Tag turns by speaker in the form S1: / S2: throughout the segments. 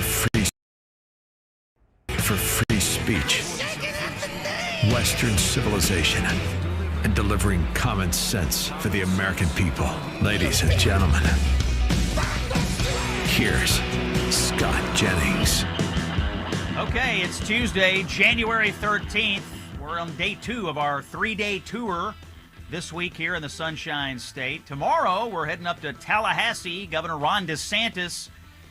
S1: for free speech, Western civilization, and delivering common sense for the American people. Ladies and gentlemen, here's Scott Jennings.
S2: Okay, it's Tuesday, January 13th. We're on day 2 of our 3-day tour this week here in the Sunshine State. Tomorrow, we're heading up to Tallahassee. Governor Ron DeSantis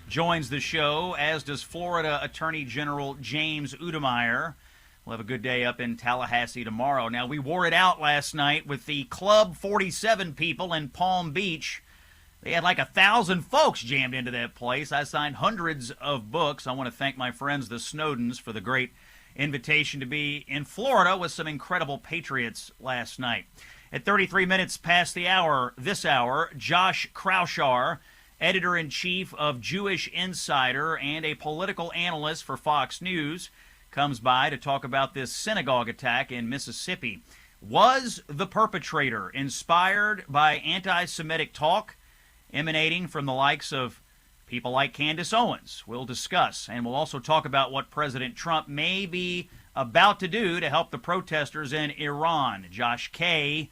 S2: joins the show, as does Florida Attorney General James Udemeyer. We'll have a good day up in Tallahassee tomorrow. Now, we wore it out last night with the Club 47 people in Palm Beach. They had like 1,000 folks jammed into that place. I signed hundreds of books. I want to thank my friends, the Snowdens, for the great invitation to be in Florida with some incredible Patriots last night. At 33 minutes past the hour, this hour, Josh Kraushaar, editor-in-chief of Jewish Insider and a political analyst for Fox News, comes by to talk about this synagogue attack in Mississippi. Was the perpetrator inspired by anti-Semitic talk emanating from the likes of people like Candace Owens? We'll discuss, and we'll also talk about what President Trump may be about to do to help the protesters in Iran. Josh Kay,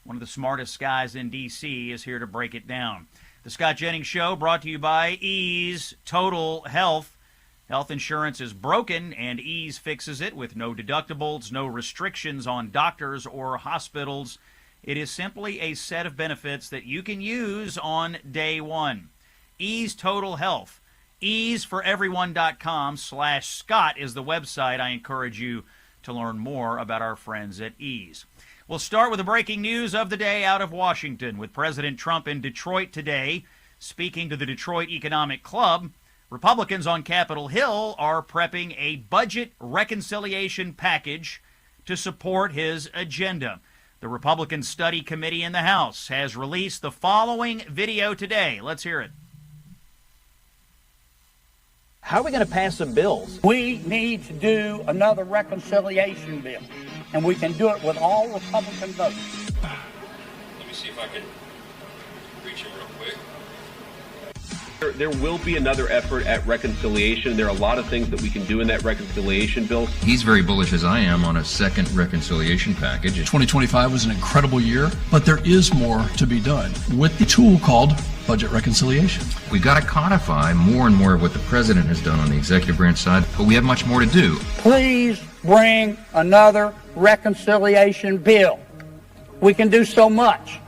S2: one of the smartest guys in D.C., is here to break it down. The Scott Jennings Show brought to you by Ease Total Health. Health insurance is broken, and Ease fixes it with no deductibles, no restrictions on doctors or hospitals. It is simply a set of benefits that you can use on day one. Ease Total Health. EaseForEveryone.com/Scott is the website. I encourage you to learn more about our friends at Ease. We'll start with the breaking news of the day out of Washington, with President Trump in Detroit today. Speaking to the Detroit Economic Club, Republicans on Capitol Hill are prepping a budget reconciliation package to support his agenda. The Republican Study Committee in the House has released the following video today. Let's hear it.
S3: How are we going to pass some bills?
S4: We need to do another reconciliation bill, and we can do it with all Republican votes.
S5: Let me see if I can reach him real quick.
S6: There will be another effort at reconciliation. There are a lot of things that we can do in that reconciliation bill.
S7: He's very bullish, as I am, on a second reconciliation package.
S8: 2025 was an incredible year, but there is more to be done with the tool called budget reconciliation.
S7: We've got to codify more and more of what the president has done on the executive branch side, but we have much more to do.
S4: Please bring another reconciliation bill. We can do so much.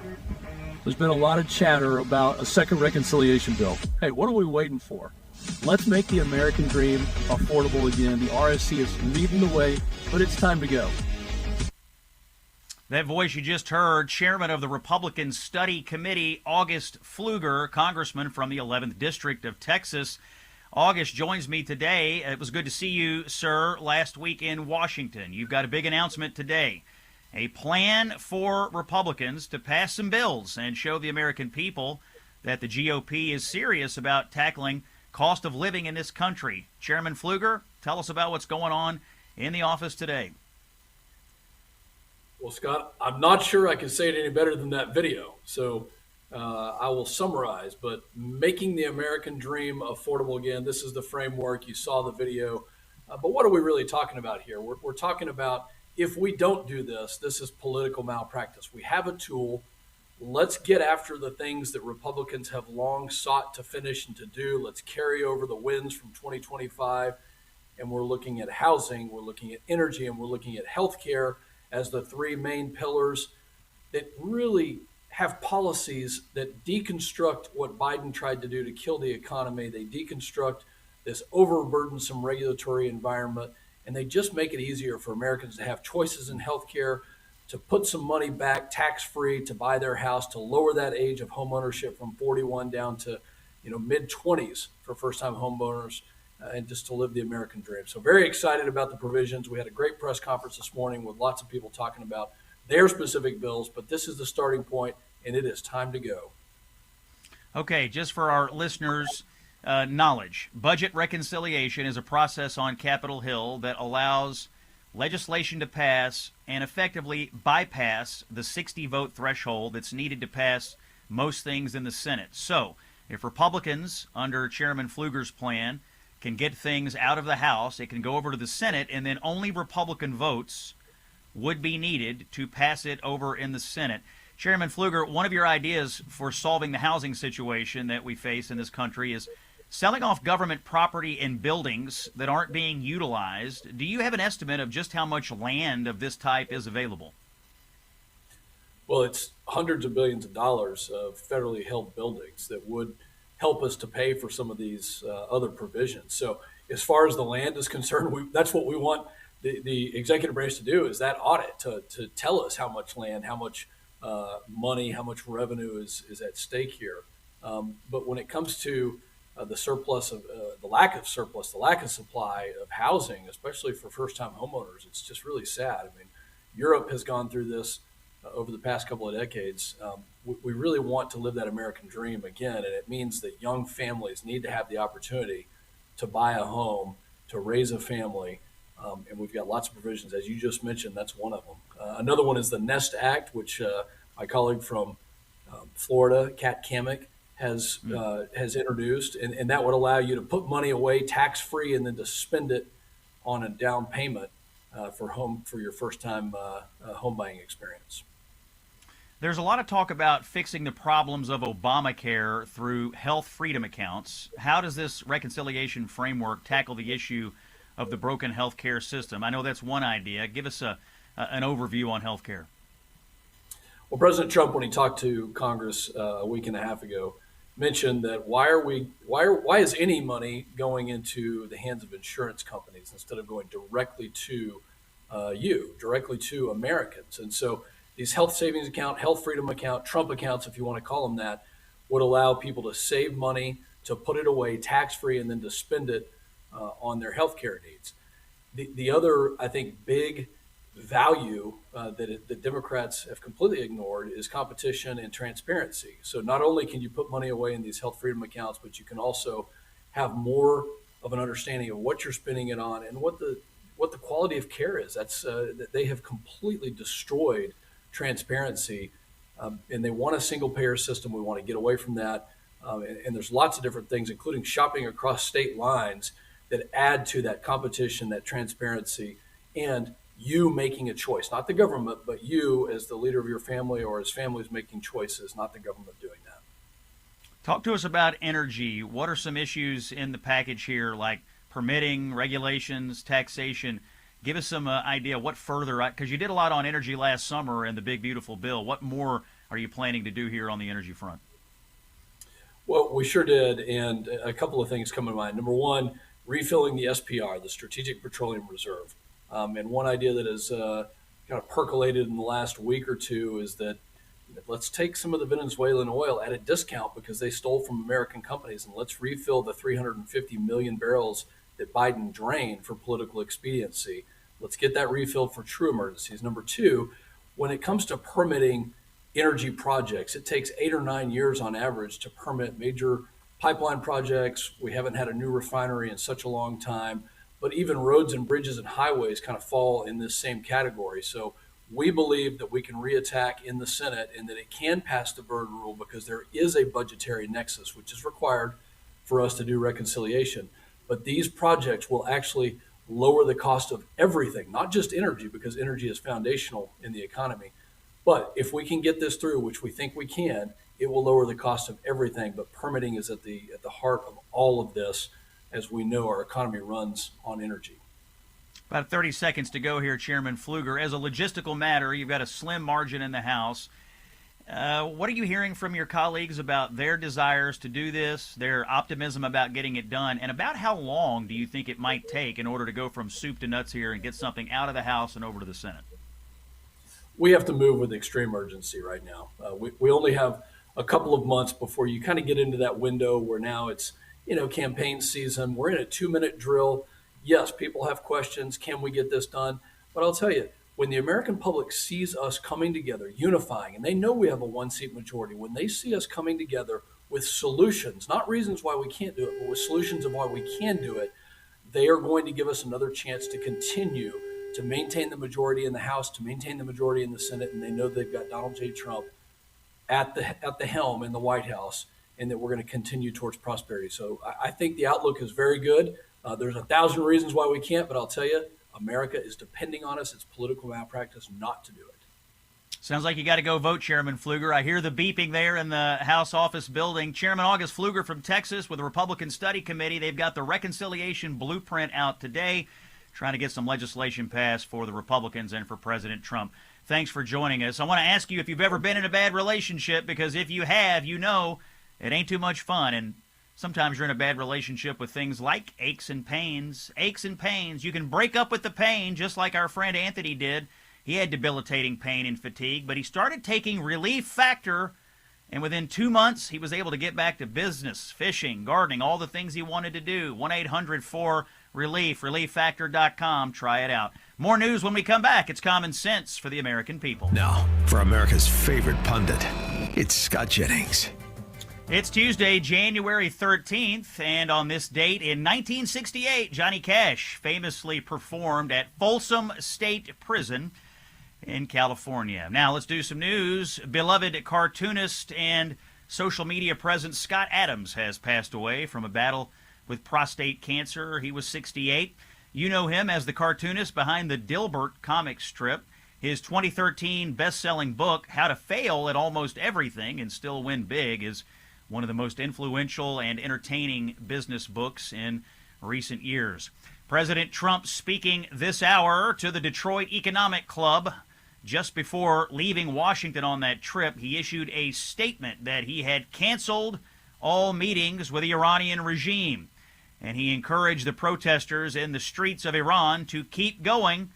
S9: There's been a lot of chatter about a second reconciliation bill. Hey, what are we waiting for? Let's make the American dream affordable again. The RSC is leading the way, but it's time to go.
S2: That voice you just heard, Chairman of the Republican Study Committee, August Pfluger, Congressman from the 11th District of Texas. August joins me today. It was good to see you, sir, last week in Washington. You've got a big announcement today. A plan for Republicans to pass some bills and show the American people that the GOP is serious about tackling cost of living in this country. Chairman Pfluger, tell us about what's going on in the office today.
S10: Well, Scott, I'm not sure I can say it any better than that video, so I will summarize. But making the American dream affordable again, this is the framework. You saw the video. But what are we really talking about here? We're talking about, if we don't do this, this is political malpractice. We have a tool. Let's get after the things that Republicans have long sought to finish and to do. Let's carry over the wins from 2025. And we're looking at housing, we're looking at energy, and we're looking at healthcare as the three main pillars that really have policies that deconstruct what Biden tried to do to kill the economy. They deconstruct this overburdensome regulatory environment, and they just make it easier for Americans to have choices in healthcare, to put some money back tax-free to buy their house, to lower that age of home ownership from 41 down to mid-20s for first-time homeowners, and just to live the American dream. So very excited about the provisions. We had a great press conference this morning with lots of people talking about their specific bills, but this is the starting point, and it is time to go.
S2: Okay, just for our listeners' knowledge, budget reconciliation is a process on Capitol Hill that allows legislation to pass and effectively bypass the 60-vote threshold that's needed to pass most things in the Senate. So if Republicans, under Chairman Pfluger's plan, can get things out of the House. It can go over to the Senate, and then only Republican votes would be needed to pass it over in the Senate. Chairman Pfluger, one of your ideas for solving the housing situation that we face in this country is selling off government property and buildings that aren't being utilized. Do you have an estimate of just how much land of this type is available?
S10: Well, it's hundreds of billions of dollars of federally held buildings that would help us to pay for some of these other provisions. So as far as the land is concerned, that's what we want the executive branch to do, is that audit to tell us how much land, how much money, how much revenue is at stake here. But when it comes to the surplus of the lack of surplus, the lack of supply of housing, especially for first-time homeowners, it's just really sad. I mean, Europe has gone through this over the past couple of decades. We really want to live that American dream again, and it means that young families need to have the opportunity to buy a home, to raise a family, and we've got lots of provisions. As you just mentioned, that's one of them. Another one is the Nest Act, which my colleague from Florida, Kat Kammick, has introduced, and that would allow you to put money away tax-free and then to spend it on a down payment for your first-time home buying experience.
S2: There's a lot of talk about fixing the problems of Obamacare through health freedom accounts. How does this reconciliation framework tackle the issue of the broken health care system? I know that's one idea. Give us an overview on health care.
S10: Well, President Trump, when he talked to Congress a week and a half ago, mentioned that why is any money going into the hands of insurance companies instead of going directly to directly to Americans? And so these health savings account, health freedom account, Trump accounts, if you want to call them that, would allow people to save money, to put it away tax-free, and then to spend it on their health care needs. The other, I think, big value that the Democrats have completely ignored is competition and transparency. So not only can you put money away in these health freedom accounts, but you can also have more of an understanding of what you're spending it on and what the quality of care is. That's they have completely destroyed transparency, and they want a single payer system. We want to get away from that, and there's lots of different things, including shopping across state lines, that add to that competition, that transparency, and you making a choice, not the government, but you as the leader of your family or as families making choices, not the government doing that.
S2: Talk to us about energy. What are some issues in the package here, like permitting, regulations, taxation? Give us some idea what further, because you did a lot on energy last summer in the big, beautiful bill. What more are you planning to do here on the energy front?
S10: Well, we sure did, and a couple of things come to mind. Number one, refilling the SPR, the Strategic Petroleum Reserve. And one idea that has kind of percolated in the last week or two is that let's take some of the Venezuelan oil at a discount because they stole from American companies, and let's refill the 350 million barrels that Biden drained for political expediency. Let's get that refilled for true emergencies. Number two, when it comes to permitting energy projects, it takes 8 or 9 years on average to permit major pipeline projects. We haven't had a new refinery in such a long time, but even roads and bridges and highways kind of fall in this same category. So we believe that we can reattack in the Senate and that it can pass the Byrd rule because there is a budgetary nexus, which is required for us to do reconciliation. But these projects will actually lower the cost of everything, not just energy, because energy is foundational in the economy. But if we can get this through, which we think we can, it will lower the cost of everything. But permitting is at the heart of all of this, as we know our economy runs on energy.
S2: About 30 seconds to go here, Chairman Pfluger. As a logistical matter, you've got a slim margin in the House. What are you hearing from your colleagues about their desires to do this, their optimism about getting it done, and about how long do you think it might take in order to go from soup to nuts here and get something out of the House and over to the Senate?
S10: We have to move with extreme urgency right now. We only have a couple of months before you kind of get into that window where now it's, campaign season. We're in a 2-minute drill. Yes, people have questions. Can we get this done? But I'll tell you, when the American public sees us coming together, unifying, and they know we have a 1-seat majority, when they see us coming together with solutions, not reasons why we can't do it, but with solutions of why we can do it, they are going to give us another chance to continue to maintain the majority in the House, to maintain the majority in the Senate, and they know they've got Donald J. Trump at the helm in the White House, and that we're going to continue towards prosperity. So I think the outlook is very good. There's 1,000 reasons why we can't, but I'll tell you, America is depending on us. It's political malpractice not to do it.
S2: Sounds like you got to go vote, Chairman Pfluger. I hear the beeping there in the House office building. Chairman August Pfluger from Texas with the Republican Study Committee. They've got the reconciliation blueprint out today, trying to get some legislation passed for the Republicans and for President Trump. Thanks for joining us. I want to ask you if you've ever been in a bad relationship, because if you have, you know it ain't too much fun. And sometimes you're in a bad relationship with things like aches and pains. Aches and pains. You can break up with the pain, just like our friend Anthony did. He had debilitating pain and fatigue, but he started taking Relief Factor, and within 2 months, he was able to get back to business, fishing, gardening, all the things he wanted to do. 1-800-4-RELIEF, relieffactor.com. Try it out. More news when we come back. It's Common Sense for the American people.
S1: Now, for America's favorite pundit, it's Scott Jennings.
S2: It's Tuesday, January 13th, and on this date in 1968, Johnny Cash famously performed at Folsom State Prison in California. Now, let's do some news. Beloved cartoonist and social media presence Scott Adams has passed away from a battle with prostate cancer. He was 68. You know him as the cartoonist behind the Dilbert comic strip. His 2013 best-selling book, How to Fail at Almost Everything and Still Win Big, is one of the most influential and entertaining business books in recent years. President Trump speaking this hour to the Detroit Economic Club. Just before leaving Washington on that trip, he issued a statement that he had canceled all meetings with the Iranian regime, and he encouraged the protesters in the streets of Iran to keep going.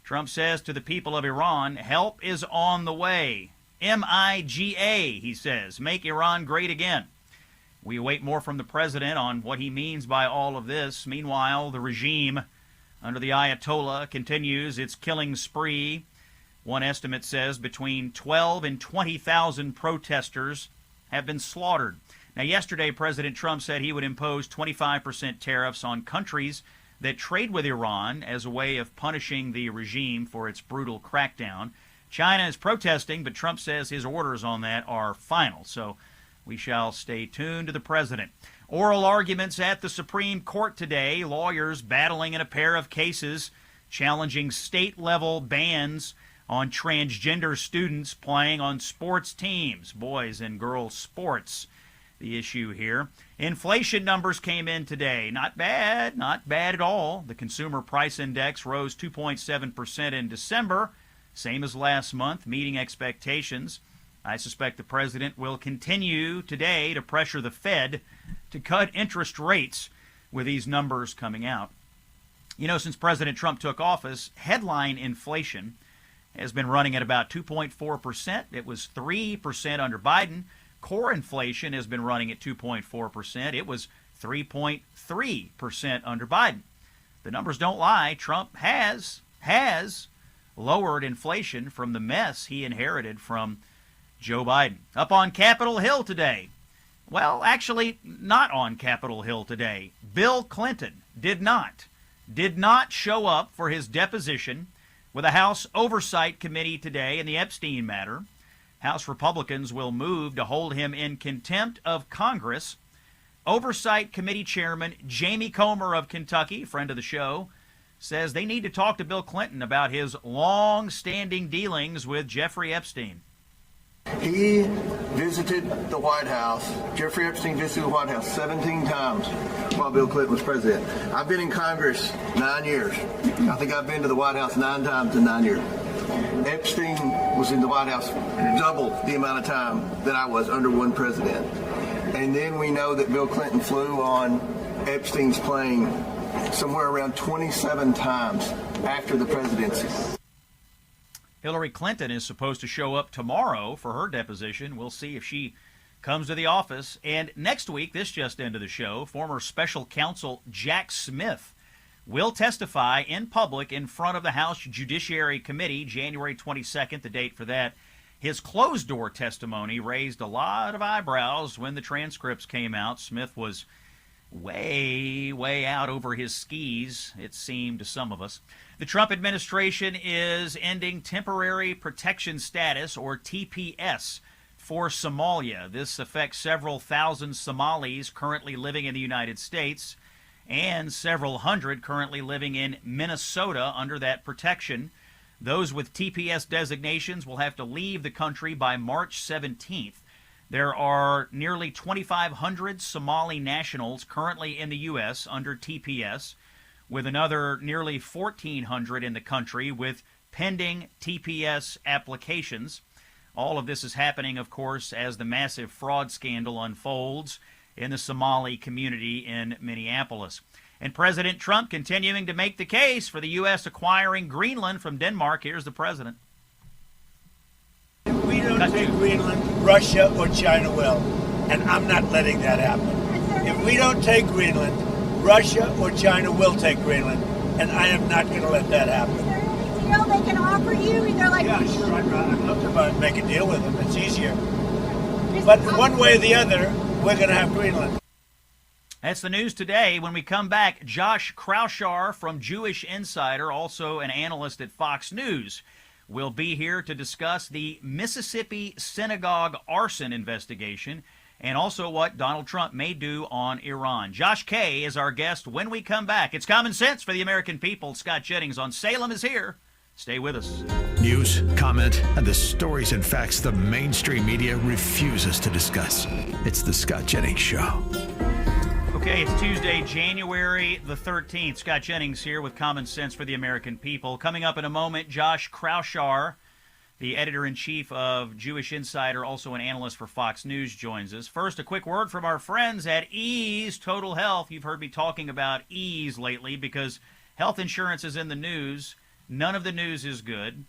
S2: Trump says to the people of Iran, help is on the way. MIGA, he says, make Iran great again. We await more from the president on what he means by all of this. Meanwhile, the regime under the Ayatollah continues its killing spree. One estimate says between 12 and 20,000 protesters have been slaughtered. Now, yesterday, President Trump said he would impose 25% tariffs on countries that trade with Iran as a way of punishing the regime for its brutal crackdown. China is protesting, but Trump says his orders on that are final. So we shall stay tuned to the president. Oral arguments at the Supreme Court today. Lawyers battling in a pair of cases challenging state-level bans on transgender students playing on sports teams, boys and girls sports. The issue here. Inflation numbers came in today. Not bad at all. The Consumer Price Index rose 2.7% in December, same as last month, meeting expectations. I suspect the president will continue today to pressure the Fed to cut interest rates with these numbers coming out. You know, since President Trump took office, headline inflation has been running at about 2.4%. It was 3% under Biden. Core inflation has been running at 2.4%. It was 3.3% under Biden. The numbers don't lie. Trump has lowered inflation from the mess he inherited from Joe Biden. Up on Capitol Hill today. Well, actually, not on Capitol Hill today. Bill Clinton did not show up for his deposition with a House Oversight Committee today in the Epstein matter. House Republicans will move to hold him in contempt of Congress. Oversight Committee Chairman Jamie Comer of Kentucky, friend of the show, says they need to talk to Bill Clinton about his long-standing dealings with Jeffrey Epstein.
S11: He visited the White House. Jeffrey Epstein visited the White House 17 times while Bill Clinton was president. I've been in Congress 9 years. I think I've been to the White House 9 times in 9 years. Epstein was in the White House double the amount of time that I was under one president. And then we know that Bill Clinton flew on Epstein's plane somewhere around 27 times after the presidency.
S2: Hillary Clinton is supposed to show up tomorrow for her deposition. We'll see if she comes to the office. And next week, this just ended the show, former special counsel Jack Smith will testify in public in front of the House Judiciary Committee, January 22nd, the date for that. His closed-door testimony raised a lot of eyebrows when the transcripts came out. Smith was way out over his skis, it seemed to some of us. The Trump administration is ending temporary protection status, or TPS, for Somalia. This affects several thousand Somalis currently living in the United States. and several hundred currently living in Minnesota under that protection. Those with TPS designations will have to leave the country by March 17th. There are nearly 2,500 Somali nationals currently in the U.S. under TPS, with another nearly 1,400 in the country with pending TPS applications. All of this is happening, of course, as the massive fraud scandal unfolds in the Somali community in Minneapolis. And President Trump continuing to make the case for the U.S. acquiring Greenland from Denmark. Here's the president.
S12: If we don't take Greenland, Russia or China will. And I'm not letting that happen. If we don't take Greenland, Russia or China will take Greenland. And I am not going to let that happen.
S13: Is there any deal they can offer you? Either like
S12: yeah, sure. I'd love to make a deal with them. It's easier. But one way or the other, we're going to have Greenland.
S2: That's the news today. When we come back, Josh Kraushaar from Jewish Insider, also an analyst at Fox News, will be here to discuss the Mississippi synagogue arson investigation and also what Donald Trump may do on Iran. Josh K. is our guest when we come back. It's Common Sense for the American people. Scott Jennings on Salem is here. Stay with us.
S1: News, comment, and the stories and facts the mainstream media refuses to discuss. It's the Scott Jennings Show.
S2: Okay, it's Tuesday, January the 13th. Scott Jennings here with Common Sense for the American people. Coming up in a moment, Josh Kraushaar, the editor-in-chief of Jewish Insider, also an analyst for Fox News, joins us. First, a quick word from our friends at Ease Total Health. You've heard me talking about Ease lately because health insurance is in the news. None of the news is good.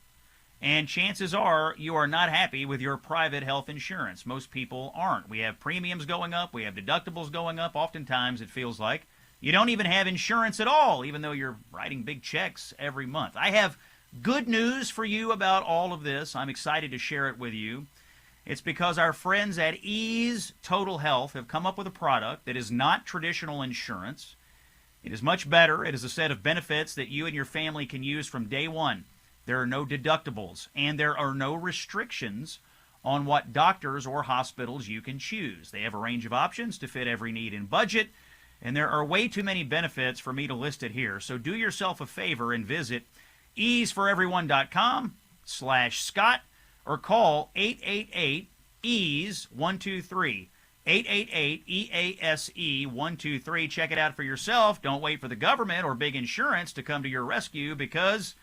S2: And chances are you are not happy with your private health insurance. Most people aren't. We have premiums going up. We have deductibles going up. Oftentimes it feels like you don't even have insurance at all, even though you're writing big checks every month. I have good news for you about all of this. I'm excited to share it with you. It's because our friends at Ease Total Health have come up with a product that is not traditional insurance. It is much better. It is a set of benefits that you and your family can use from day one. There are no deductibles, and there are no restrictions on what doctors or hospitals you can choose. They have a range of options to fit every need and budget, and there are way too many benefits for me to list it here. So do yourself a favor and visit easeforeveryone.com/Scott or call 888-EASE-123. 888-EASE-123. Check it out for yourself. Don't wait for the government or big insurance to come to your rescue because,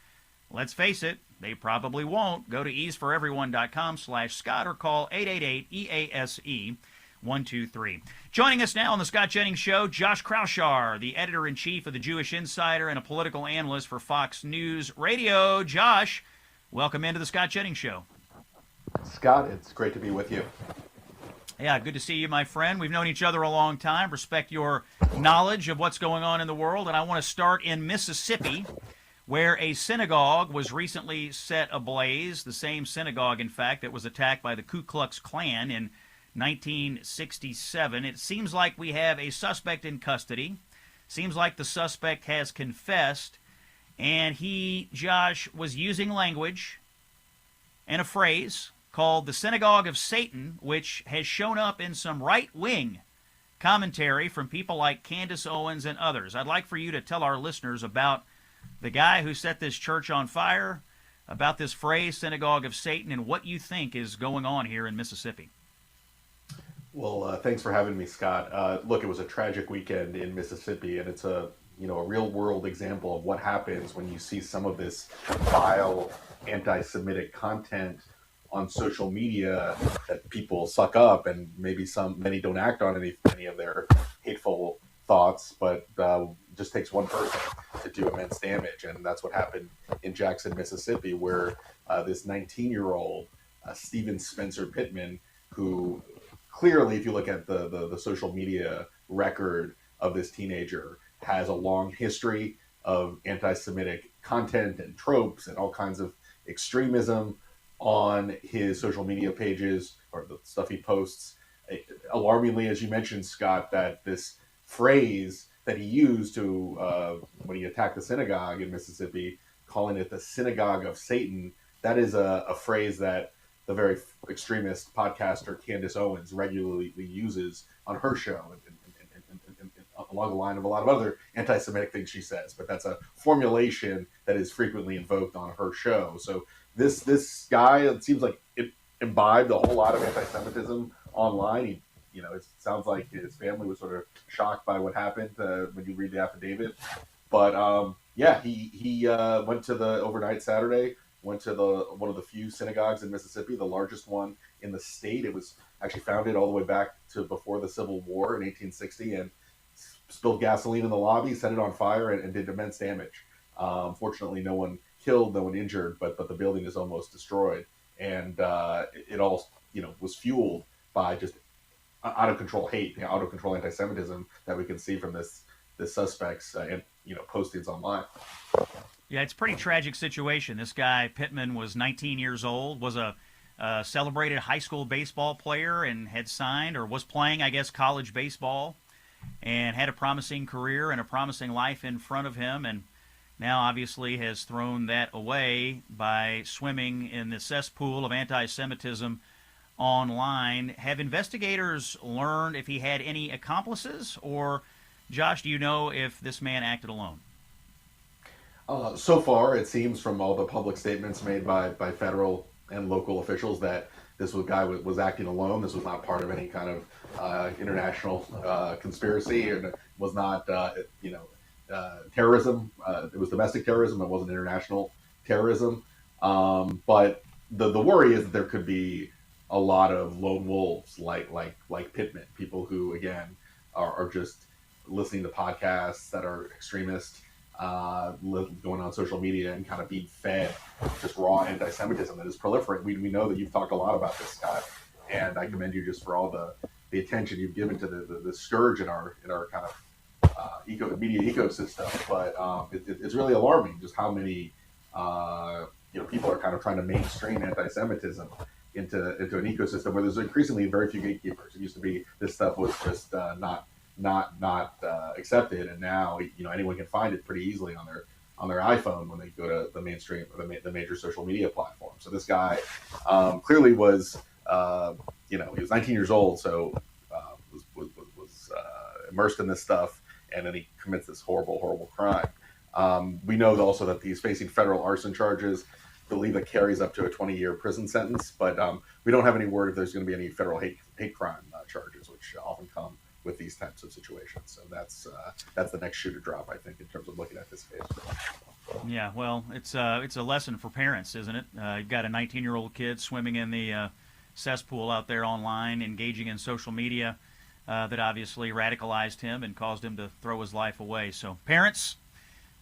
S2: let's face it, they probably won't. Go to easeforeveryone.com/Scott or call 888-EASE-123. Joining us now on the Scott Jennings Show, Josh Kraushaar, the editor-in-chief of the Jewish Insider and a political analyst for Fox News Radio. Josh, welcome into the Scott Jennings Show.
S14: Scott, it's great to be with you.
S2: Yeah, good to see you, my friend. We've known each other a long time. Respect your knowledge of what's going on in the world. And I want to start in Mississippi, where a synagogue was recently set ablaze. The same synagogue, in fact, that was attacked by the Ku Klux Klan in 1967. It seems like we have a suspect in custody. Seems like the suspect has confessed. And he, Josh, was using language and a phrase called the Synagogue of Satan, which has shown up in some right-wing commentary from people like Candace Owens and others. I'd like for you to tell our listeners about the guy who set this church on fire, about this phrase, Synagogue of Satan, and what you think is going on here in Mississippi.
S14: Well, thanks for having me, Scott. Look, it was a tragic weekend in Mississippi, and it's a real-world example of what happens when you see some of this vile anti-Semitic content on social media that people suck up, and maybe many don't act on any of their hateful thoughts, but just takes one person to do immense damage. And that's what happened in Jackson, Mississippi, where this 19-year-old Stephen Spencer Pittman, who clearly, if you look at the social media record of this teenager, has a long history of anti-Semitic content and tropes and all kinds of extremism on his social media pages or the stuff he posts. Alarmingly, as you mentioned, Scott, that this phrase that he used to when he attacked the synagogue in Mississippi, calling it the Synagogue of Satan, that is a phrase that the very extremist podcaster Candace Owens regularly uses on her show and along the line of a lot of other anti-Semitic things she says, but that's a formulation that is frequently invoked on her show. So this guy, it seems like it imbibed a whole lot of anti-Semitism online. It sounds like his family was sort of shocked by what happened when you read the affidavit. But he went to the overnight Saturday, went to one of the few synagogues in Mississippi, the largest one in the state. It was actually founded all the way back to before the Civil War in 1860, and spilled gasoline in the lobby, set it on fire, and did immense damage. Fortunately, no one killed, no one injured, but the building is almost destroyed. And it all was fueled by just out of control hate, out of control anti-Semitism that we can see from this suspects and postings online.
S2: Yeah, it's a pretty tragic situation. This guy Pittman was 19 years old, was a celebrated high school baseball player, and had signed or was playing, I guess, college baseball, and had a promising career and a promising life in front of him, and now obviously has thrown that away by swimming in the cesspool of anti-Semitism online. Have investigators learned if he had any accomplices, or, Josh, do you know if this man acted alone?
S14: So far, it seems from all the public statements made by federal and local officials that this guy was acting alone. This was not part of any kind of international conspiracy, and it was not, terrorism. It was domestic terrorism. It wasn't international terrorism. But the worry is that there could be a lot of lone wolves like Pittman, people who, again, are just listening to podcasts that are extremist, going on social media and kind of being fed just raw anti-Semitism that is proliferating. We know that you've talked a lot about this, Scott, and I commend you just for all the attention you've given to the scourge in our kind of media ecosystem. But it's really alarming just how many people are kind of trying to mainstream anti-Semitism into an ecosystem where there's increasingly very few gatekeepers. It used to be this stuff was just not accepted, and now anyone can find it pretty easily on their iPhone when they go to the mainstream or the major social media platform. So this guy clearly was he was 19 years old, so was immersed in this stuff, and then he commits this horrible crime. We know also that he's facing federal arson charges. I believe it carries up to a 20-year prison sentence, but we don't have any word if there's going to be any federal hate crime charges, which often come with these types of situations. So that's the next shoe to drop, I think, in terms of looking at this case.
S2: Yeah, well, it's a lesson for parents, isn't it? You've got a 19-year-old kid swimming in the cesspool out there online, engaging in social media that obviously radicalized him and caused him to throw his life away. So parents,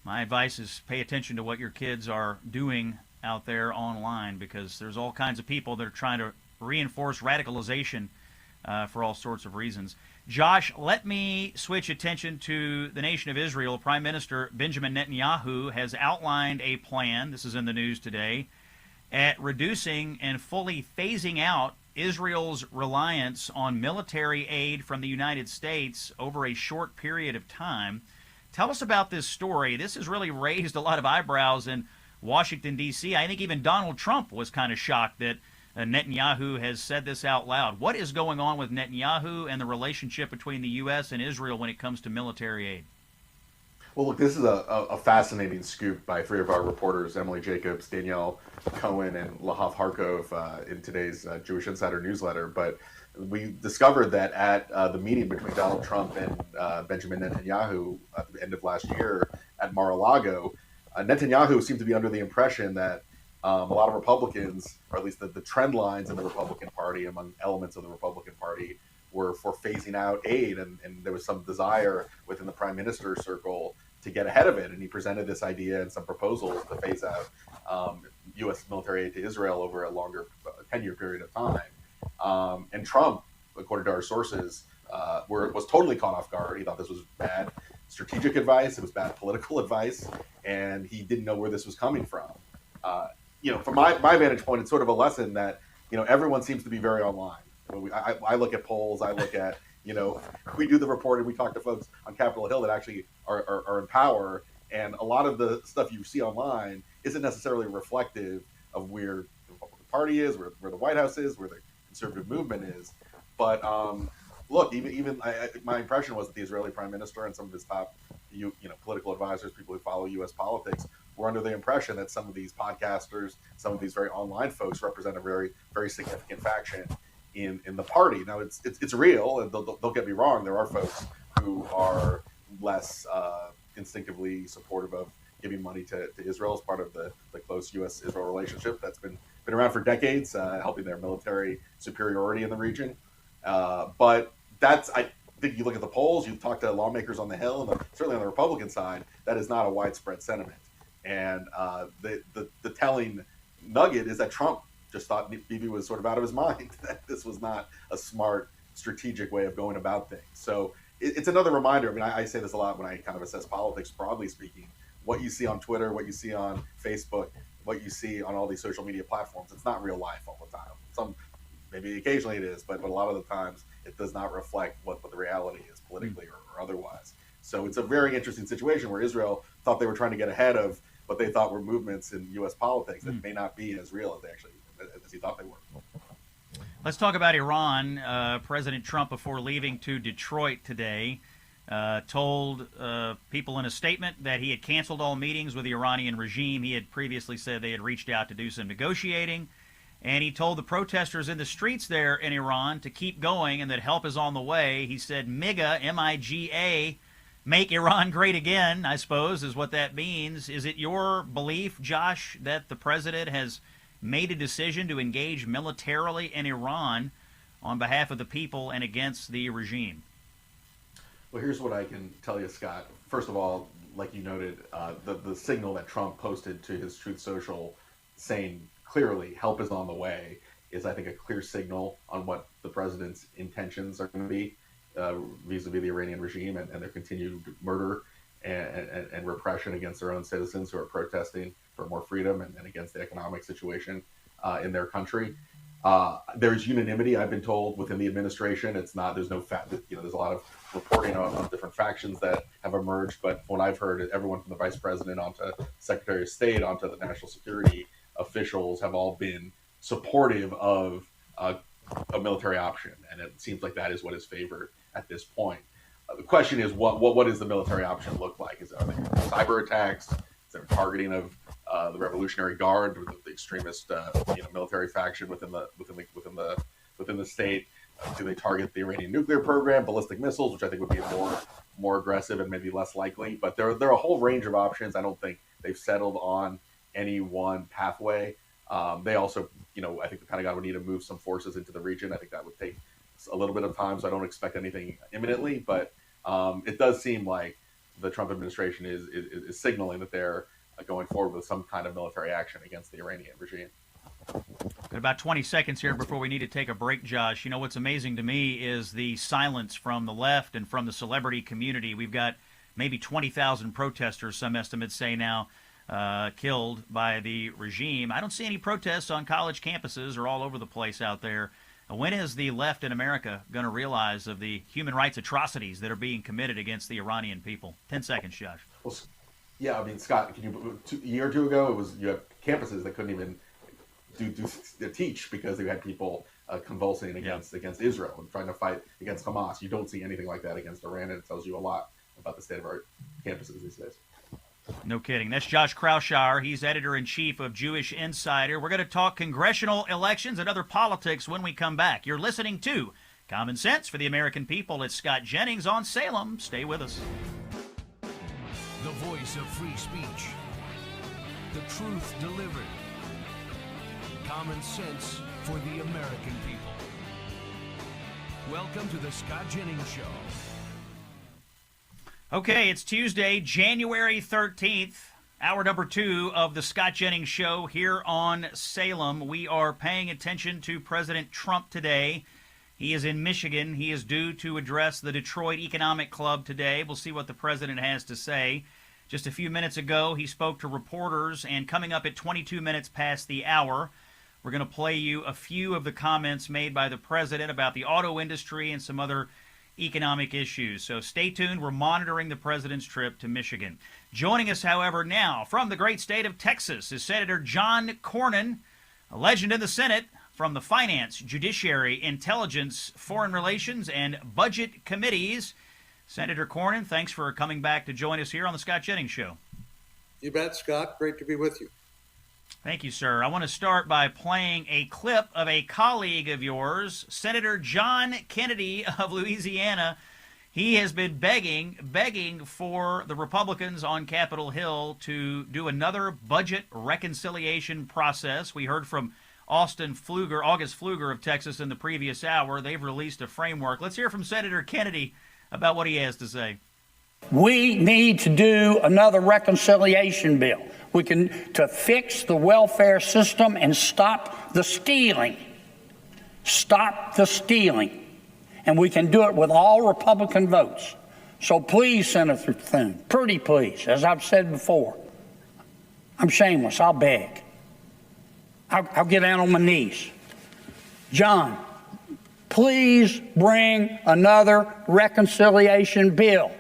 S2: my advice is pay attention to what your kids are doing out there online, because there's all kinds of people that are trying to reinforce radicalization for all sorts of reasons. Josh, let me switch attention to the nation of Israel. Prime Minister Benjamin Netanyahu has outlined a plan, this is in the news today, at reducing and fully phasing out Israel's reliance on military aid from the United States over a short period of time. Tell us about this story. This has really raised a lot of eyebrows in Washington, D.C. I think even Donald Trump was kind of shocked that Netanyahu has said this out loud. What is going on with Netanyahu and the relationship between the U.S. and Israel when it comes to military aid?
S14: Well, look, this is a fascinating scoop by three of our reporters, Emily Jacobs, Danielle Cohen, and Lahav Harkov in today's Jewish Insider newsletter. But we discovered that at the meeting between Donald Trump and Benjamin Netanyahu at the end of last year at Mar-a-Lago, Netanyahu seemed to be under the impression that a lot of Republicans, or at least the trend lines in the Republican Party, among elements of the Republican Party, were for phasing out aid, and there was some desire within the prime minister's circle to get ahead of it, and he presented this idea and some proposals to phase out U.S. military aid to Israel over a longer 10-year period of time. And Trump, according to our sources, was totally caught off guard. He thought this was bad strategic advice, it was bad political advice, and he didn't know where this was coming from. From my vantage point, it's sort of a lesson that, everyone seems to be very online. I look at polls, I look at, we do the reporting, we talk to folks on Capitol Hill that actually are in power, and a lot of the stuff you see online isn't necessarily reflective of where the Republican Party is, where the White House is, where the conservative movement is. But, look, even my impression was that the Israeli prime minister and some of his top political advisors, people who follow U.S. politics, were under the impression that some of these podcasters, some of these very online folks represent a very, very significant faction in the party. Now, it's real, and don't get me wrong, there are folks who are less instinctively supportive of giving money to Israel as part of the close U.S.-Israel relationship that's been around for decades, helping their military superiority in the region. But I think you look at the polls, you talk to lawmakers on the Hill, and certainly on the Republican side, that is not a widespread sentiment. And the telling nugget is that Trump just thought Bibi was sort of out of his mind, that this was not a smart, strategic way of going about things. So it's another reminder. I mean, I say this a lot when I kind of assess politics, broadly speaking. What you see on Twitter, what you see on Facebook, what you see on all these social media platforms, it's not real life all the time. Maybe occasionally it is, but a lot of the times it does not reflect what the reality is politically or otherwise. So it's a very interesting situation where Israel thought they were trying to get ahead of what they thought were movements in U.S. politics that may not be as real as he thought they were.
S2: Let's talk about Iran. President Trump, before leaving to Detroit today, told people in a statement that he had canceled all meetings with the Iranian regime. He had previously said they had reached out to do some negotiating. And he told the protesters in the streets there in Iran to keep going and that help is on the way. He said MIGA, M-I-G-A, make Iran great again, I suppose, is what that means. Is it your belief, Josh, that the president has made a decision to engage militarily in Iran on behalf of the people and against the regime?
S14: Well, here's what I can tell you, Scott. First of all, like you noted, the signal that Trump posted to his Truth Social saying clearly help is on the way is, I think, a clear signal on what the president's intentions are going to be vis-a-vis the Iranian regime and their continued murder and repression against their own citizens who are protesting for more freedom and against the economic situation in their country. There's unanimity, I've been told, within the administration. There's no fact that, there's a lot of reporting on different factions that have emerged, but what I've heard is everyone from the vice president onto Secretary of State onto the national security officials have all been supportive of a military option, and it seems like that is what is favored at this point. The question is, what does the military option look like? Are there cyber attacks? Is there targeting of the Revolutionary Guard, the extremist military faction within the state? Do they target the Iranian nuclear program, ballistic missiles, which I think would be more aggressive and maybe less likely? But there are a whole range of options. I don't think they've settled on any one pathway. They also, I think the Pentagon would need to move some forces into the region. I think that would take a little bit of time, so I don't expect anything imminently. But it does seem like the Trump administration is signaling that they're going forward with some kind of military action against the Iranian regime.
S2: Got about 20 seconds here before we need to take a break, Josh. What's amazing to me is the silence from the left and from the celebrity community. We've got maybe 20,000 protesters, some estimates say now, killed by the regime. I don't see any protests on college campuses or all over the place out there. When is the left in America going to realize of the human rights atrocities that are being committed against the Iranian people? 10 seconds, Josh.
S14: Well, yeah, I mean, Scott, a year or two ago, you have campuses that couldn't even teach because they had people convulsing against Israel and trying to fight against Hamas. You don't see anything like that against Iran, and it tells you a lot about the state of our campuses these days.
S2: No kidding. That's Josh Kraushaar. He's editor-in-chief of Jewish Insider. We're going to talk congressional elections and other politics when we come back. You're listening to Common Sense for the American People. It's Scott Jennings on Salem. Stay with us.
S1: The voice of free speech. The truth delivered. Common sense for the American people. Welcome to the Scott Jennings Show.
S2: Okay, it's Tuesday, January 13th, hour number 2 of the Scott Jennings Show here on Salem. We are paying attention to President Trump today. He is in Michigan. He is due to address the Detroit Economic Club today. We'll see what the president has to say. Just a few minutes ago, he spoke to reporters, and coming up at 22 minutes past the hour, we're going to play you a few of the comments made by the president about the auto industry and some other economic issues. So stay tuned. We're monitoring the president's trip to Michigan. Joining us, however, now from the great state of Texas is Senator John Cornyn, a legend in the Senate, from the Finance, Judiciary, Intelligence, Foreign Relations, and Budget Committees. Senator Cornyn, thanks for coming back to join us here on the Scott Jennings Show.
S15: You bet, Scott. Great to be with you.
S2: Thank you, sir. I want to start by playing a clip of a colleague of yours, Senator John Kennedy of Louisiana. He has been begging for the Republicans on Capitol Hill to do another budget reconciliation process. We heard from August Pfluger of Texas in the previous hour. They've released a framework. Let's hear from Senator Kennedy about what he has to say.
S4: We need to do another reconciliation bill. To fix the welfare system and stop the stealing. Stop the stealing. And we can do it with all Republican votes. So please, Senator Thune, pretty please, as I've said before, I'm shameless, I'll beg. I'll get down on my knees. John, please bring another reconciliation bill.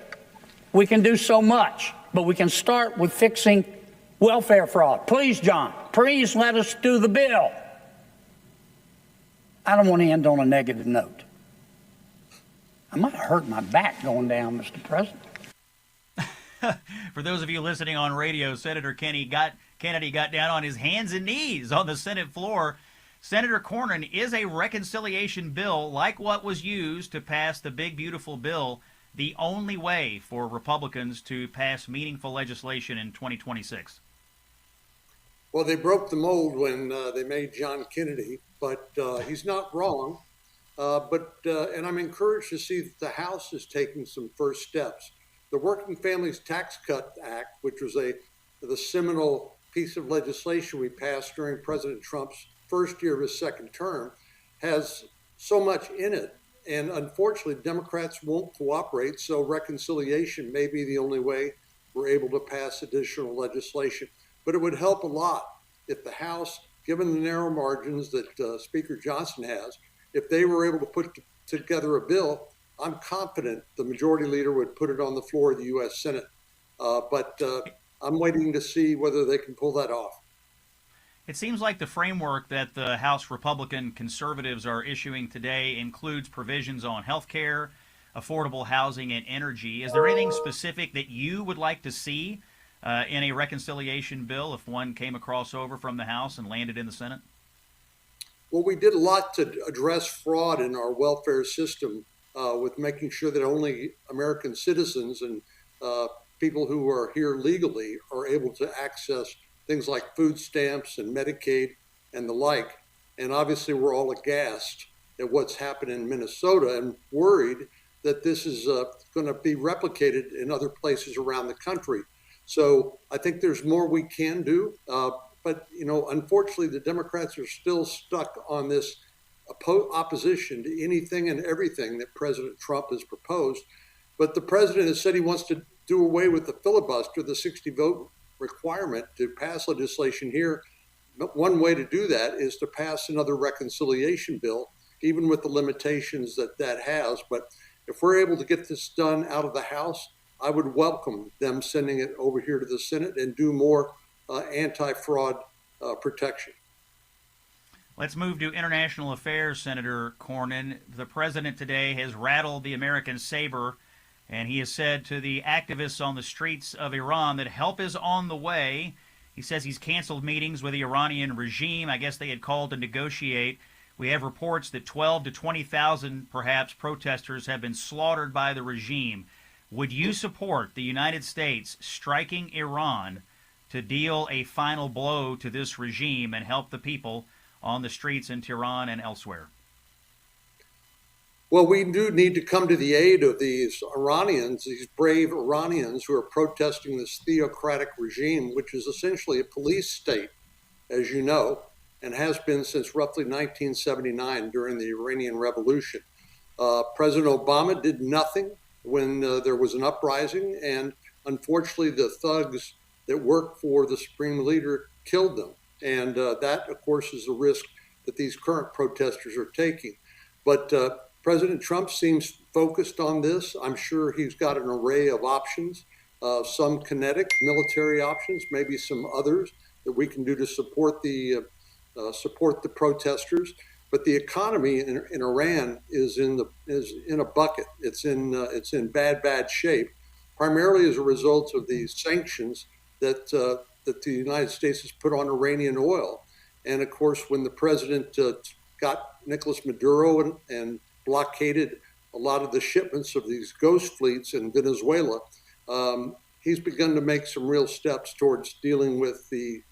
S4: We can do so much, but we can start with fixing welfare fraud. Please, John, please let us do the bill. I don't want to end on a negative note. I might have hurt my back going down, Mr. President.
S2: For those of you listening on radio, Senator Kennedy got down on his hands and knees on the Senate floor. Senator Cornyn, is a reconciliation bill like what was used to pass the big, beautiful bill the only way for Republicans to pass meaningful legislation in 2026?
S15: Well, they broke the mold when they made John Kennedy, but he's not wrong. And I'm encouraged to see that the House is taking some first steps. The Working Families Tax Cut Act, which was the seminal piece of legislation we passed during President Trump's first year of his second term, has so much in it. And unfortunately, Democrats won't cooperate, so reconciliation may be the only way we're able to pass additional legislation. But it would help a lot if the House, given the narrow margins that Speaker Johnson has, if they were able to put together a bill, I'm confident the majority leader would put it on the floor of the U.S. Senate. But I'm waiting to see whether they can pull that off.
S2: It seems like the framework that the House Republican conservatives are issuing today includes provisions on health care, affordable housing, and energy. Is there anything specific that you would like to see in a reconciliation bill if one came across over from the House and landed in the Senate?
S15: Well, we did a lot to address fraud in our welfare system with making sure that only American citizens and people who are here legally are able to access things like food stamps and Medicaid and the like. And obviously, we're all aghast at what's happened in Minnesota and worried that this is going to be replicated in other places around the country. So I think there's more we can do. But, unfortunately, the Democrats are still stuck on this opposition to anything and everything that President Trump has proposed. But the president has said he wants to do away with the filibuster, the 60-vote requirement to pass legislation here. One way to do that is to pass another reconciliation bill, even with the limitations that has. But if we're able to get this done out of the House, I would welcome them sending it over here to the Senate and do more anti-fraud protection.
S2: Let's move to international affairs, Senator Cornyn. The president today has rattled the American saber, and he has said to the activists on the streets of Iran that help is on the way. He says he's canceled meetings with the Iranian regime. I guess they had called to negotiate. We have reports that 12 to 20,000, perhaps, protesters have been slaughtered by the regime. Would you support the United States striking Iran to deal a final blow to this regime and help the people on the streets in Tehran and elsewhere?
S15: Well, we do need to come to the aid of these Iranians, these brave Iranians who are protesting this theocratic regime, which is essentially a police state, as you know, and has been since roughly 1979 during the Iranian Revolution. President Obama did nothing when there was an uprising, and unfortunately the thugs that work for the supreme leader killed them. And that, of course, is the risk that these current protesters are taking. But President Trump seems focused on this. I'm sure he's got an array of options, some kinetic military options, maybe some others that we can do to support the protesters. But the economy in Iran is in a bucket. It's in bad shape, primarily as a result of the sanctions that the United States has put on Iranian oil. And of course, when the president got Nicolas Maduro and blockaded a lot of the shipments of these ghost fleets in Venezuela, he's begun to make some real steps towards dealing with the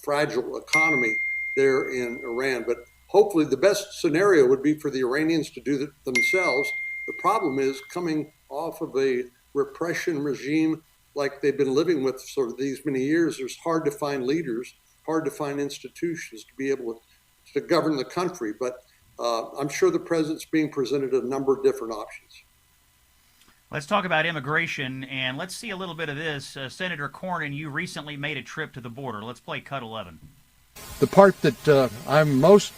S15: fragile economy there in Iran. But hopefully the best scenario would be for the Iranians to do it themselves. The problem is, coming off of a repression regime like they've been living with for these many years, it's hard to find leaders, hard to find institutions to be able to govern the country. But I'm sure the president's being presented a number of different options.
S2: Let's talk about immigration, and let's see a little bit of this. Senator Cornyn, you recently made a trip to the border. Let's play Cut 11.
S16: The part that I'm most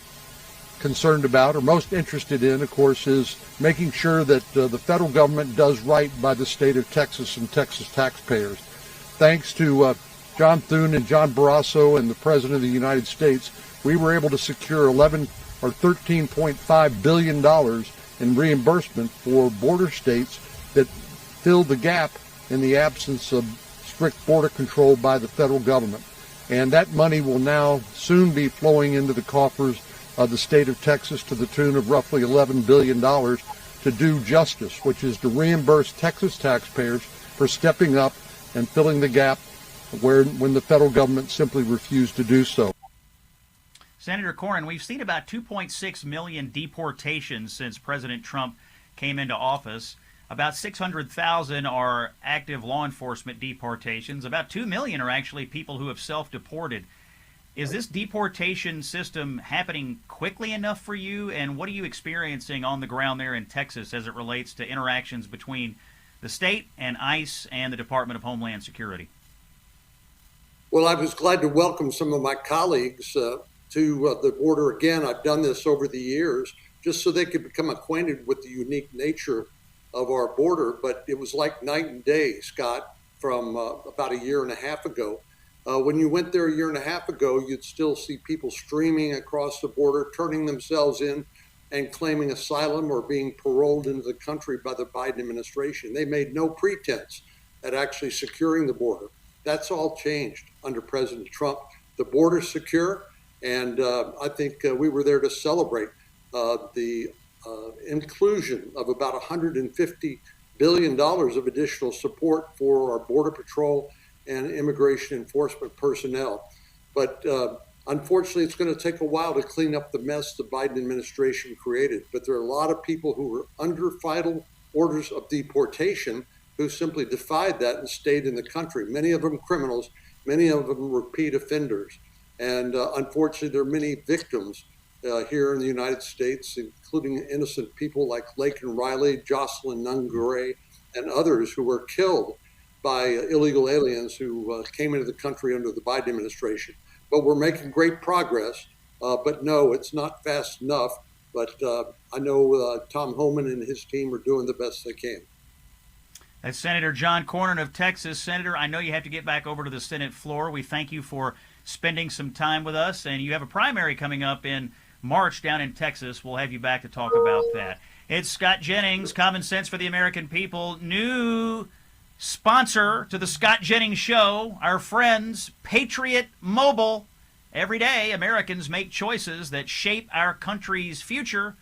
S16: concerned about or most interested in, of course, is making sure that the federal government does right by the state of Texas and Texas taxpayers. Thanks to John Thune and John Barrasso and the President of the United States, we were able to secure $13.5 billion in reimbursement for border states that filled the gap in the absence of strict border control by the federal government. And that money will now soon be flowing into the coffers of the state of Texas to the tune of roughly $11 billion to do justice, which is to reimburse Texas taxpayers for stepping up and filling the gap when the federal government simply refused to do so.
S2: Senator Cornyn, we've seen about 2.6 million deportations since President Trump came into office. About 600,000 are active law enforcement deportations. About 2 million are actually people who have self-deported. Is this deportation system happening quickly enough for you? And what are you experiencing on the ground there in Texas as it relates to interactions between the state and ICE and the Department of Homeland Security?
S15: Well, I was glad to welcome some of my colleagues to the border again. I've done this over the years just so they could become acquainted with the unique nature of our border. But it was like night and day, Scott, from about a year and a half ago. When you went there a year and a half ago, you'd still see people streaming across the border, turning themselves in and claiming asylum or being paroled into the country by the Biden administration. They made no pretense at actually securing the border. That's all changed under President Trump. The border's secure, and I think we were there to celebrate the inclusion of about $150 billion of additional support for our Border Patrol and immigration enforcement personnel. But unfortunately, it's going to take a while to clean up the mess the Biden administration created. But there are a lot of people who were under final orders of deportation who simply defied that and stayed in the country. Many of them criminals, many of them repeat offenders. And unfortunately, there are many victims here in the United States, including innocent people like Laken Riley, Jocelyn Nungure, and others who were killed by illegal aliens who came into the country under the Biden administration. But we're making great progress. But no, it's not fast enough. But I know Tom Homan and his team are doing the best they can.
S2: That's Senator John Cornyn of Texas. Senator, I know you have to get back over to the Senate floor. We thank you for spending some time with us. And you have a primary coming up in March down in Texas. We'll have you back to talk about that. It's Scott Jennings, Common Sense for the American People. New sponsor to the Scott Jennings Show, our friends, Patriot Mobile. Every day, Americans make choices that shape our country's future,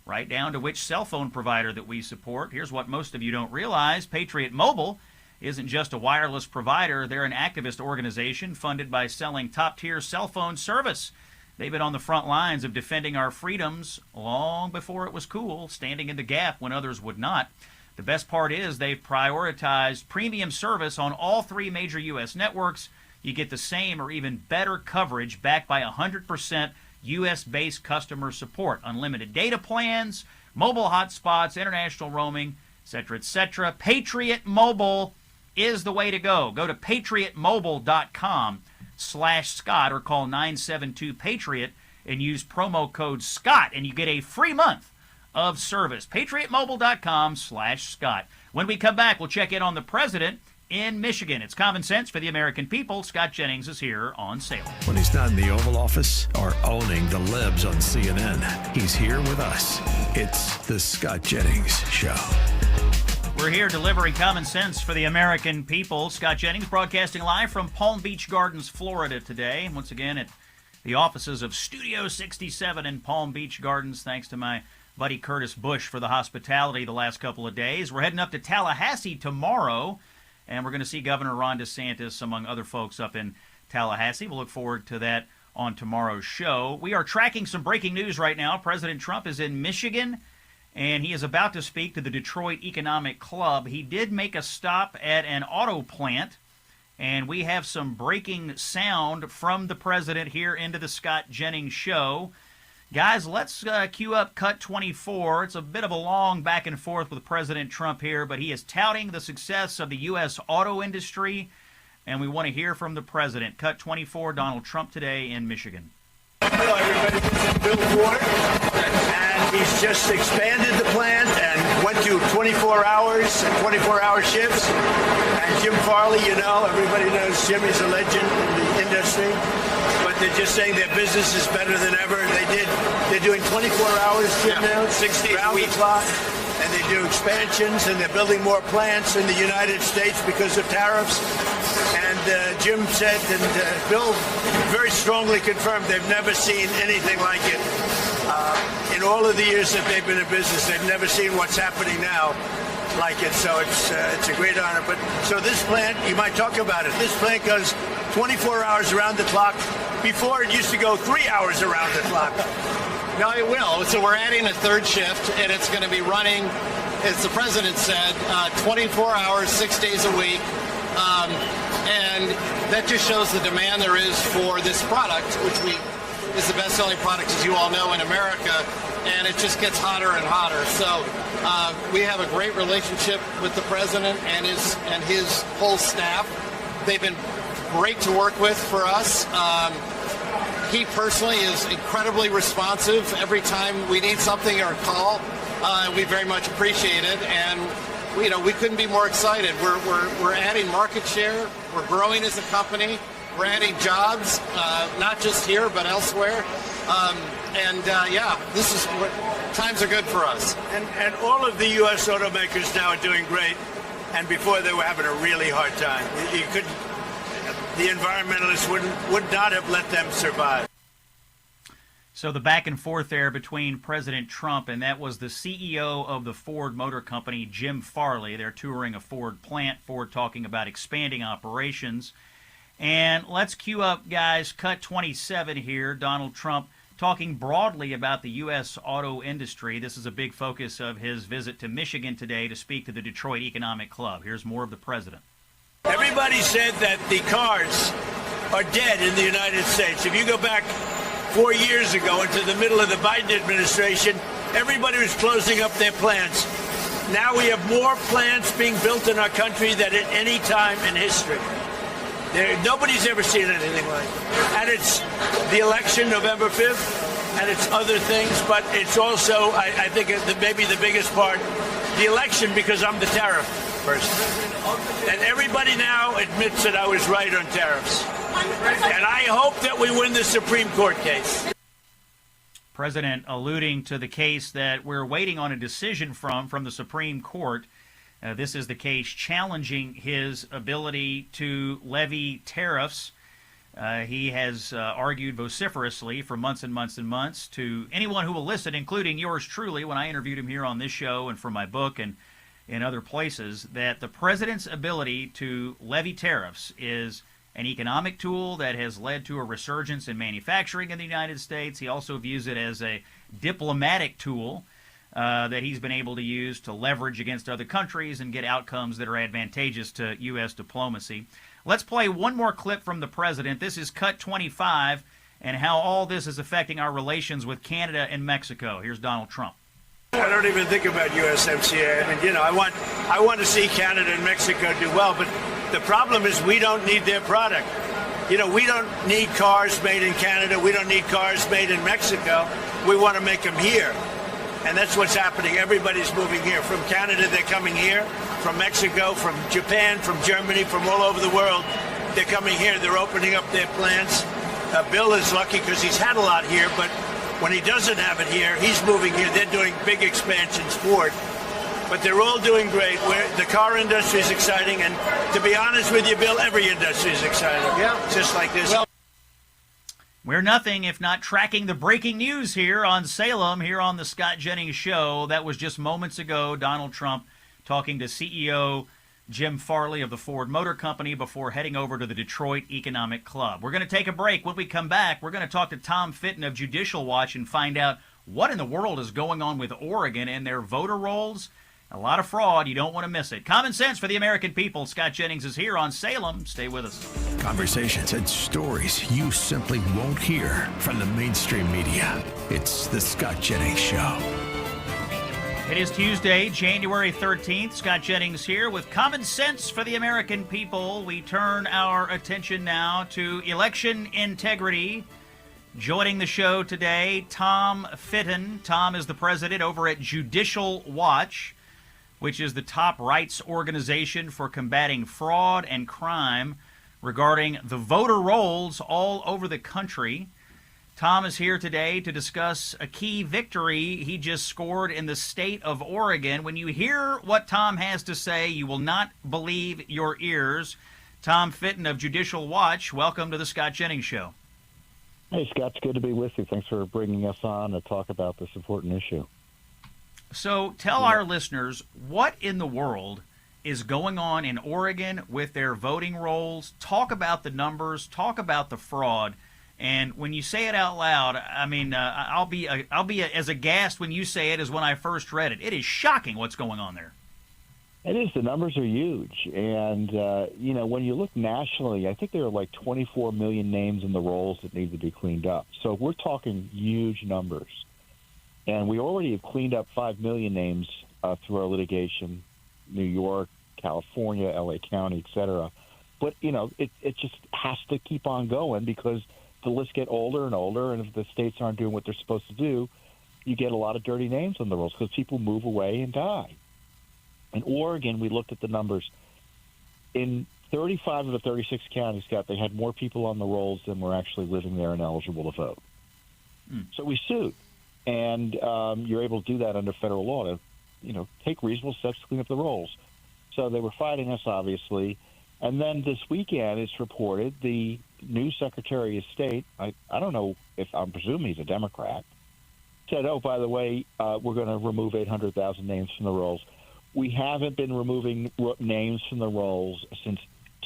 S2: right down to which cell phone provider that we support. Here's what most of you don't realize. Patriot Mobile isn't just a wireless provider. They're an activist organization funded by selling top-tier cell phone service. They've been on the front lines of defending our freedoms long before it was cool, standing in the gap when others would not. The best part is they've prioritized premium service on all three major U.S. networks. You get the same or even better coverage backed by 100% U.S.-based customer support, unlimited data plans, mobile hotspots, international roaming, etc., etc. Patriot Mobile is the way to go. Go to patriotmobile.com/Scott or call 972-PATRIOT and use promo code Scott, and you get a free month of service. patriotmobile.com/Scott. When we come back, we'll check in on the president in Michigan. It's common sense for the American people. Scott Jennings is here on Salem.
S1: When he's not in the Oval Office or owning the libs on CNN, he's here with us. It's the Scott Jennings Show.
S2: We're here delivering common sense for the American people. Scott Jennings broadcasting live from Palm Beach Gardens, Florida today. Once again at the offices of Studio 67 in Palm Beach Gardens. Thanks to my buddy Curtis Bush for the hospitality the last couple of days. We're heading up to Tallahassee tomorrow, and we're going to see Governor Ron DeSantis, among other folks, up in Tallahassee. We'll look forward to that on tomorrow's show. We are tracking some breaking news right now. President Trump is in Michigan, and he is about to speak to the Detroit Economic Club. He did make a stop at an auto plant, and we have some breaking sound from the president here into the Scott Jennings Show. Guys, let's cue up Cut 24. It's a bit of a long back and forth with President Trump here, but he is touting the success of the U.S. auto industry, and we want to hear from the president. Cut 24, Donald Trump today in Michigan.
S12: Hello, everybody. This is Bill Ford, and he's just expanded the plant and went to 24 hours and 24-hour shifts. And Jim Farley, you know, everybody knows Jim is a legend in the industry. But they're just saying their business is better than ever. They're doing 24 hours, Jim, now, 60 round the clock, and they do expansions, and they're building more plants in the United States because of tariffs. And Jim said, and Bill very strongly confirmed, they've never seen anything like it. In all of the years that they've been in business, they've never seen what's happening now like it. So it's a great honor. But so this plant, you might talk about it. This plant goes 24 hours around the clock. Before it used to go 3 hours around the clock.
S17: No, it will. So we're adding a third shift, and it's going to be running, as the president said, 24 hours, 6 days a week. And that just shows the demand there is for this product, which is the best-selling product, as you all know, in America. And it just gets hotter and hotter. So we have a great relationship with the president and his whole staff. They've been great to work with for us. He personally is incredibly responsive every time we need something or call. We very much appreciate it, and we couldn't be more excited. We're adding market share. We're growing as a company. We're adding jobs, not just here but elsewhere. This is times are good for us.
S12: And all of the U.S. automakers now are doing great. And before they were having a really hard time. You couldn't. The environmentalists would not have let them survive.
S2: So the back and forth there between President Trump, and that was the CEO of the Ford Motor Company, Jim Farley. They're touring a Ford plant, Ford talking about expanding operations. And let's cue up, guys, Cut 27 here. Donald Trump talking broadly about the U.S. auto industry. This is a big focus of his visit to Michigan today to speak to the Detroit Economic Club. Here's more of the president.
S12: Everybody said that the cars are dead in the United States. If you go back 4 years ago into the middle of the Biden administration, everybody was closing up their plants. Now we have more plants being built in our country than at any time in history. Nobody's ever seen anything like it. And it's the election, November 5th, and it's other things, but it's also, I think, maybe the biggest part, the election, because I'm the tariff person. And everybody now admits that I was right on tariffs. And I hope that we win the Supreme Court case.
S2: President alluding to the case that we're waiting on a decision from the Supreme Court. This is the case challenging his ability to levy tariffs. He has argued vociferously for months and months and months to anyone who will listen, including yours truly, when I interviewed him here on this show and for my book and in other places, that the president's ability to levy tariffs is an economic tool that has led to a resurgence in manufacturing in the United States. He also views it as a diplomatic tool that he's been able to use to leverage against other countries and get outcomes that are advantageous to U.S. diplomacy. Let's play one more clip from the president. This is Cut 25, and how all this is affecting our relations with Canada and Mexico. Here's Donald Trump.
S12: I don't even think about USMCA. I mean, I want to see Canada and Mexico do well, but the problem is we don't need their product. We don't need cars made in Canada. We don't need cars made in Mexico. We want to make them here. And that's what's happening. Everybody's moving here. From Canada, they're coming here. From Mexico, from Japan, from Germany, from all over the world. They're coming here. They're opening up their plants. Bill is lucky because he's had a lot here, but when he doesn't have it here, he's moving here. They're doing big expansions, Ford. But they're all doing great. The car industry is exciting, and to be honest with you, Bill, every industry is exciting. Yeah, just like this.
S2: We're nothing if not tracking the breaking news here on Salem, here on the Scott Jennings Show. That was just moments ago, Donald Trump talking to CEO Jim Farley of the Ford Motor Company before heading over to the Detroit Economic Club. We're going to take a break. When we come back, we're going to talk to Tom Fitton of Judicial Watch and find out what in the world is going on with Oregon and their voter rolls. A lot of fraud. You don't want to miss it. Common sense for the American people. Scott Jennings is here on Salem. Stay with us.
S1: Conversations and stories you simply won't hear from the mainstream media. It's the Scott Jennings Show.
S2: It is Tuesday, January 13th. Scott Jennings here with Common Sense for the American people. We turn our attention now to election integrity. Joining the show today, Tom Fitton. Tom is the president over at Judicial Watch, which is the top rights organization for combating fraud and crime regarding the voter rolls all over the country. Tom is here today to discuss a key victory he just scored in the state of Oregon. When you hear what Tom has to say, you will not believe your ears. Tom Fitton of Judicial Watch, welcome to the Scott Jennings Show.
S18: Hey, Scott, it's good to be with you. Thanks for bringing us on to talk about this important issue.
S2: So tell our listeners, what in the world is going on in Oregon with their voting rolls? Talk about the numbers, talk about the fraud. And when you say it out loud, I mean, I'll be as aghast when you say it as when I first read it. It is shocking what's going on there.
S18: It is. The numbers are huge. And, when you look nationally, I think there are like 24 million names in the rolls that need to be cleaned up. So we're talking huge numbers. And we already have cleaned up 5 million names through our litigation, New York, California, L.A. County, et cetera. But, it just has to keep on going because the lists get older and older, and if the states aren't doing what they're supposed to do, you get a lot of dirty names on the rolls because people move away and die. In Oregon, we looked at the numbers. In 35 of the 36 counties, Scott, they had more people on the rolls than were actually living there and eligible to vote. So we sued. And you're able to do that under federal law to, take reasonable steps to clean up the rolls. So they were fighting us, obviously. And then this weekend, it's reported the new Secretary of State, I don't know if I'm presuming he's a Democrat, said, oh, by the way, we're going to remove 800,000 names from the rolls. We haven't been removing names from the rolls since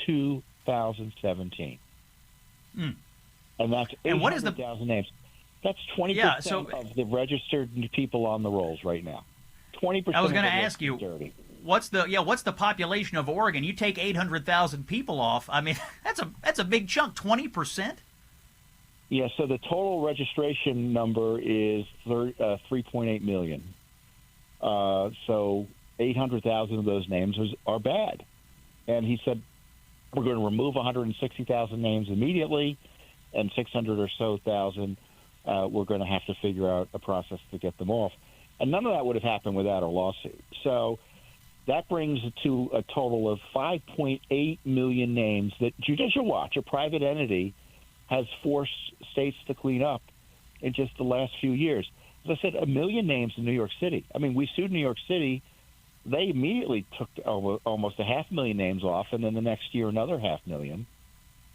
S18: 2017. And that's 800,000 names. That's 20% of the registered people on the rolls right now. 20%.
S2: I was going to ask you, what's the population of Oregon? You take 800,000 people off. I mean, that's a big chunk. 20%.
S18: Yeah. So the total registration number is 3.8 million. So 800,000 of those names are bad. And he said we're going to remove 160,000 names immediately, and 600 or so thousand. We're going to have to figure out a process to get them off. And none of that would have happened without a lawsuit. So that brings it to a total of 5.8 million names that Judicial Watch, a private entity, has forced states to clean up in just the last few years. As I said, 1 million names in New York City. I mean, we sued New York City. They immediately took almost 500,000 names off, and then the next year another 500,000.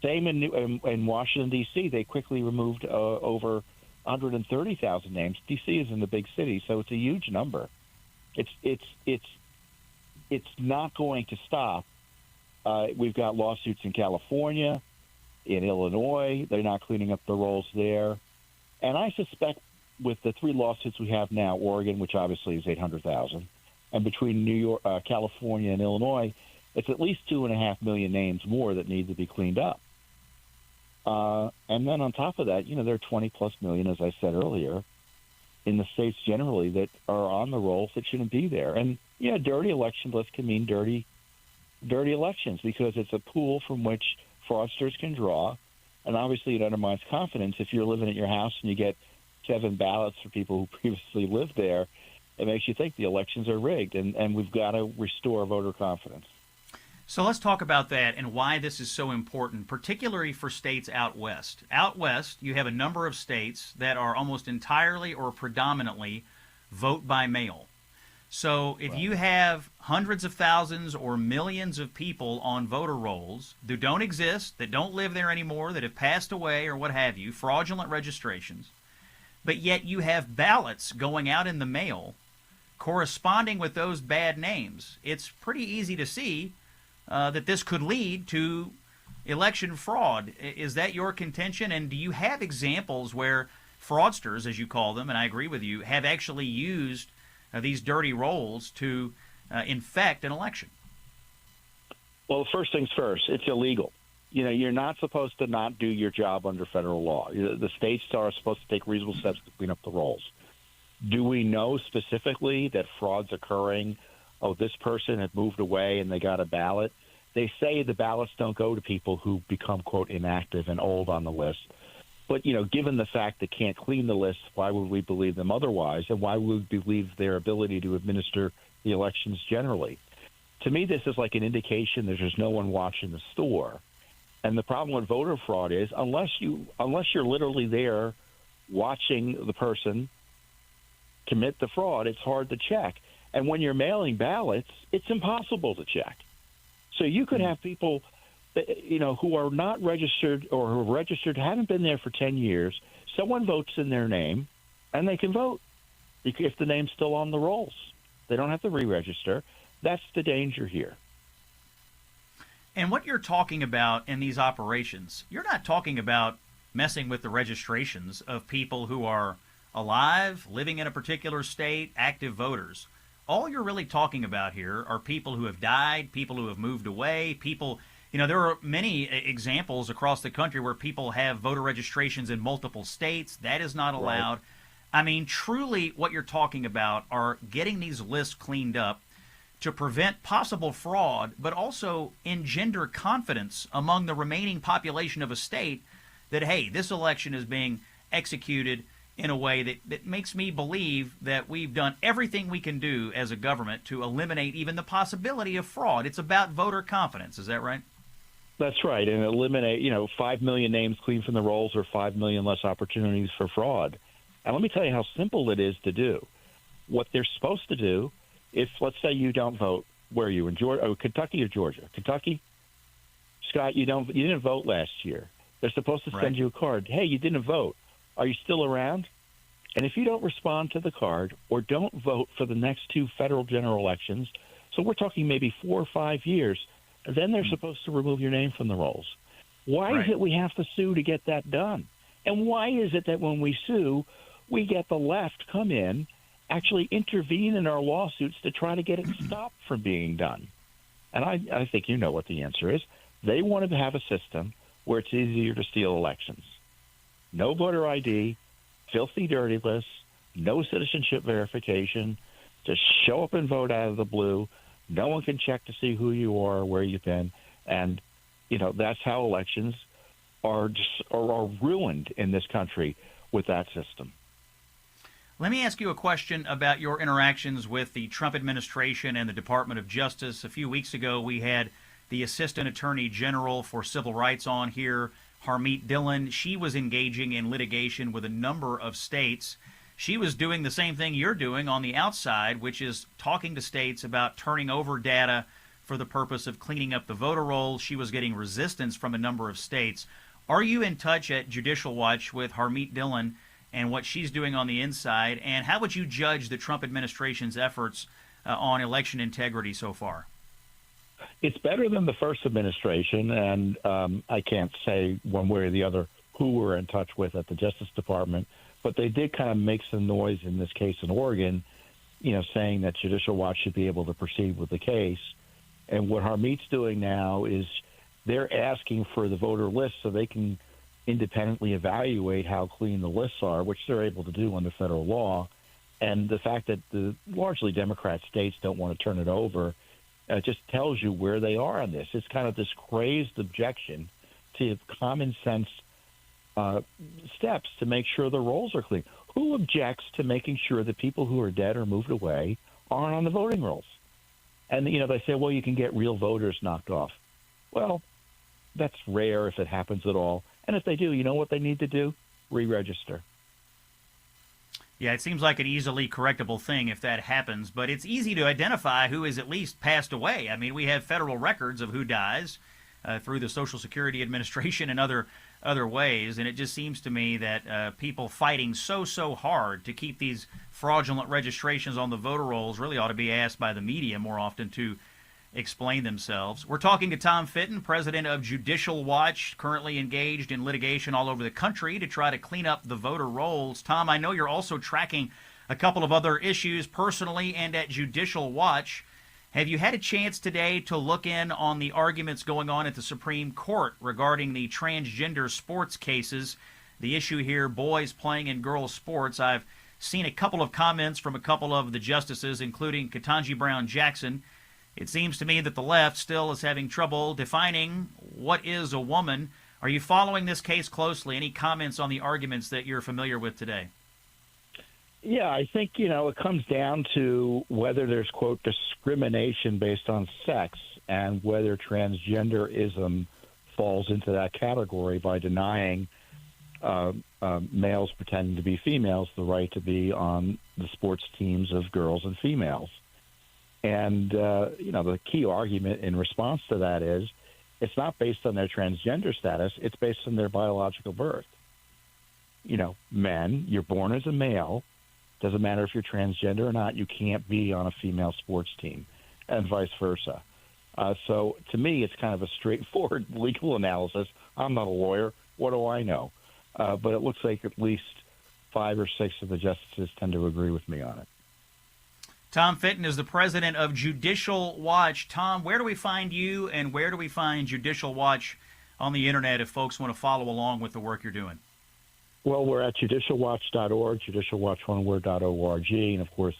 S18: Same in Washington, D.C. They quickly removed over 130,000 names. D.C. is in the big city, so it's a huge number. It's not going to stop. We've got lawsuits in California, in Illinois. They're not cleaning up the rolls there. And I suspect with the 3 lawsuits we have now, Oregon, which obviously is 800,000, and between New York, California, and Illinois, it's at least 2.5 million names more that need to be cleaned up. And then on top of that, there are 20-plus million, as I said earlier, in the states generally that are on the rolls that shouldn't be there. And, dirty election lists can mean dirty elections because it's a pool from which fraudsters can draw. And obviously it undermines confidence if you're living at your house and you get 7 ballots for people who previously lived there. it makes you think the elections are rigged, and we've got to restore voter confidence.
S2: So let's talk about that and why this is so important, particularly for states out west. Out west, you have a number of states that are almost entirely or predominantly vote by mail. So if you have hundreds of thousands or millions of people on voter rolls that don't exist, that don't live there anymore, that have passed away or what have you, fraudulent registrations, but yet you have ballots going out in the mail corresponding with those bad names, it's pretty easy to see that this could lead to election fraud. Is that your contention? And do you have examples where fraudsters, as you call them, and I agree with you, have actually used these dirty rolls to infect an election?
S18: Well, first things first, it's illegal. You're not supposed to not do your job under federal law. The states are supposed to take reasonable steps to clean up the rolls. Do we know specifically that fraud's occurring? Oh, this person had moved away and they got a ballot. They say the ballots don't go to people who become, quote, inactive and old on the list. But, given the fact they can't clean the list, why would we believe them otherwise? And why would we believe their ability to administer the elections generally? To me, this is like an indication that there's no one watching the store. And the problem with voter fraud is unless you're literally there watching the person commit the fraud, it's hard to check. And when you're mailing ballots, it's impossible to check. So you could have people, who are not registered or who are registered, haven't been there for 10 years. Someone votes in their name, and they can vote if the name's still on the rolls. They don't have to re-register. That's the danger here.
S2: And what you're talking about in these operations, you're not talking about messing with the registrations of people who are alive, living in a particular state, active voters. All you're really talking about here are people who have died, people who have moved away, people, there are many examples across the country where people have voter registrations in multiple states. That is not allowed. Right. I mean, truly what you're talking about are getting these lists cleaned up to prevent possible fraud, but also engender confidence among the remaining population of a state that, hey, this election is being executed in a way that makes me believe that we've done everything we can do as a government to eliminate even the possibility of fraud. It's about voter confidence. Is that right?
S18: That's right. And eliminate, 5 million names clean from the rolls or 5 million less opportunities for fraud. And let me tell you how simple it is to do. What they're supposed to do, if, let's say, you don't vote, where are you, in Georgia, Kentucky or Georgia? Kentucky? Scott, you didn't vote last year. They're supposed to send you a card. Hey, you didn't vote. Are you still around? And if you don't respond to the card or don't vote for the next 2 federal general elections, so we're talking maybe 4 or 5 years, then they're supposed to remove your name from the rolls. Why is it we have to sue to get that done? And why is it that when we sue, we get the left come in, actually intervene in our lawsuits to try to get it stopped from being done? And I think you know what the answer is. They wanted to have a system where it's easier to steal elections. No voter ID, filthy dirty lists, no citizenship verification, just show up and vote out of the blue. No one can check to see who you are or where you've been. And, that's how elections are ruined in this country with that system.
S2: Let me ask you a question about your interactions with the Trump administration and the Department of Justice. A few weeks ago, we had the Assistant Attorney General for Civil Rights on here, Harmeet Dillon. She was engaging in litigation with a number of states. She was doing the same thing you're doing on the outside, which is talking to states about turning over data for the purpose of cleaning up the voter rolls. She was getting resistance from a number of states. Are you in touch at Judicial Watch with Harmeet Dillon and what she's doing on the inside? And how would you judge the Trump administration's efforts on election integrity so far?
S18: It's better than the first administration, and I can't say one way or the other who we're in touch with at the Justice Department, but they did kind of make some noise in this case in Oregon, saying that Judicial Watch should be able to proceed with the case. And what Harmeet's doing now is they're asking for the voter list so they can independently evaluate how clean the lists are, which they're able to do under federal law. And the fact that the largely Democrat states don't want to turn it over just tells you where they are on this. It's kind of this crazed objection to common sense steps to make sure the rolls are clean. Who objects to making sure that people who are dead or moved away aren't on the voting rolls? And, they say, well, you can get real voters knocked off. Well, that's rare if it happens at all. And if they do, you know what they need to do? Re-register.
S2: Yeah, it seems like an easily correctable thing if that happens, but it's easy to identify who has at least passed away. I mean, we have federal records of who dies through the Social Security Administration and other ways, and it just seems to me that people fighting so hard to keep these fraudulent registrations on the voter rolls really ought to be asked by the media more often to explain themselves. We're talking to Tom Fitton, president of Judicial Watch, currently engaged in litigation all over the country to try to clean up the voter rolls. Tom, I know you're also tracking a couple of other issues personally and at Judicial Watch. Have you had a chance today to look in on the arguments going on at the Supreme Court regarding the transgender sports cases? The issue here, boys playing in girls' sports. I've seen a couple of comments from a couple of the justices, including Ketanji Brown Jackson. It seems to me that the left still is having trouble defining what is a woman. Are you following this case closely? Any comments on the arguments that you're familiar with today?
S18: Yeah, I think, it comes down to whether there's, quote, discrimination based on sex and whether transgenderism falls into that category by denying males pretending to be females the right to be on the sports teams of girls and females. And, the key argument in response to that is it's not based on their transgender status. It's based on their biological birth. Men, you're born as a male. Doesn't matter if you're transgender or not. You can't be on a female sports team and vice versa. So to me, it's kind of a straightforward legal analysis. I'm not a lawyer. What do I know? But it looks like at least 5 or 6 of the justices tend to agree with me on it.
S2: Tom Fitton is the president of Judicial Watch. Tom, where do we find you and where do we find Judicial Watch on the Internet if folks want to follow along with the work you're doing?
S18: Well, we're at judicialwatch.org, judicialwatch.org, and, of course,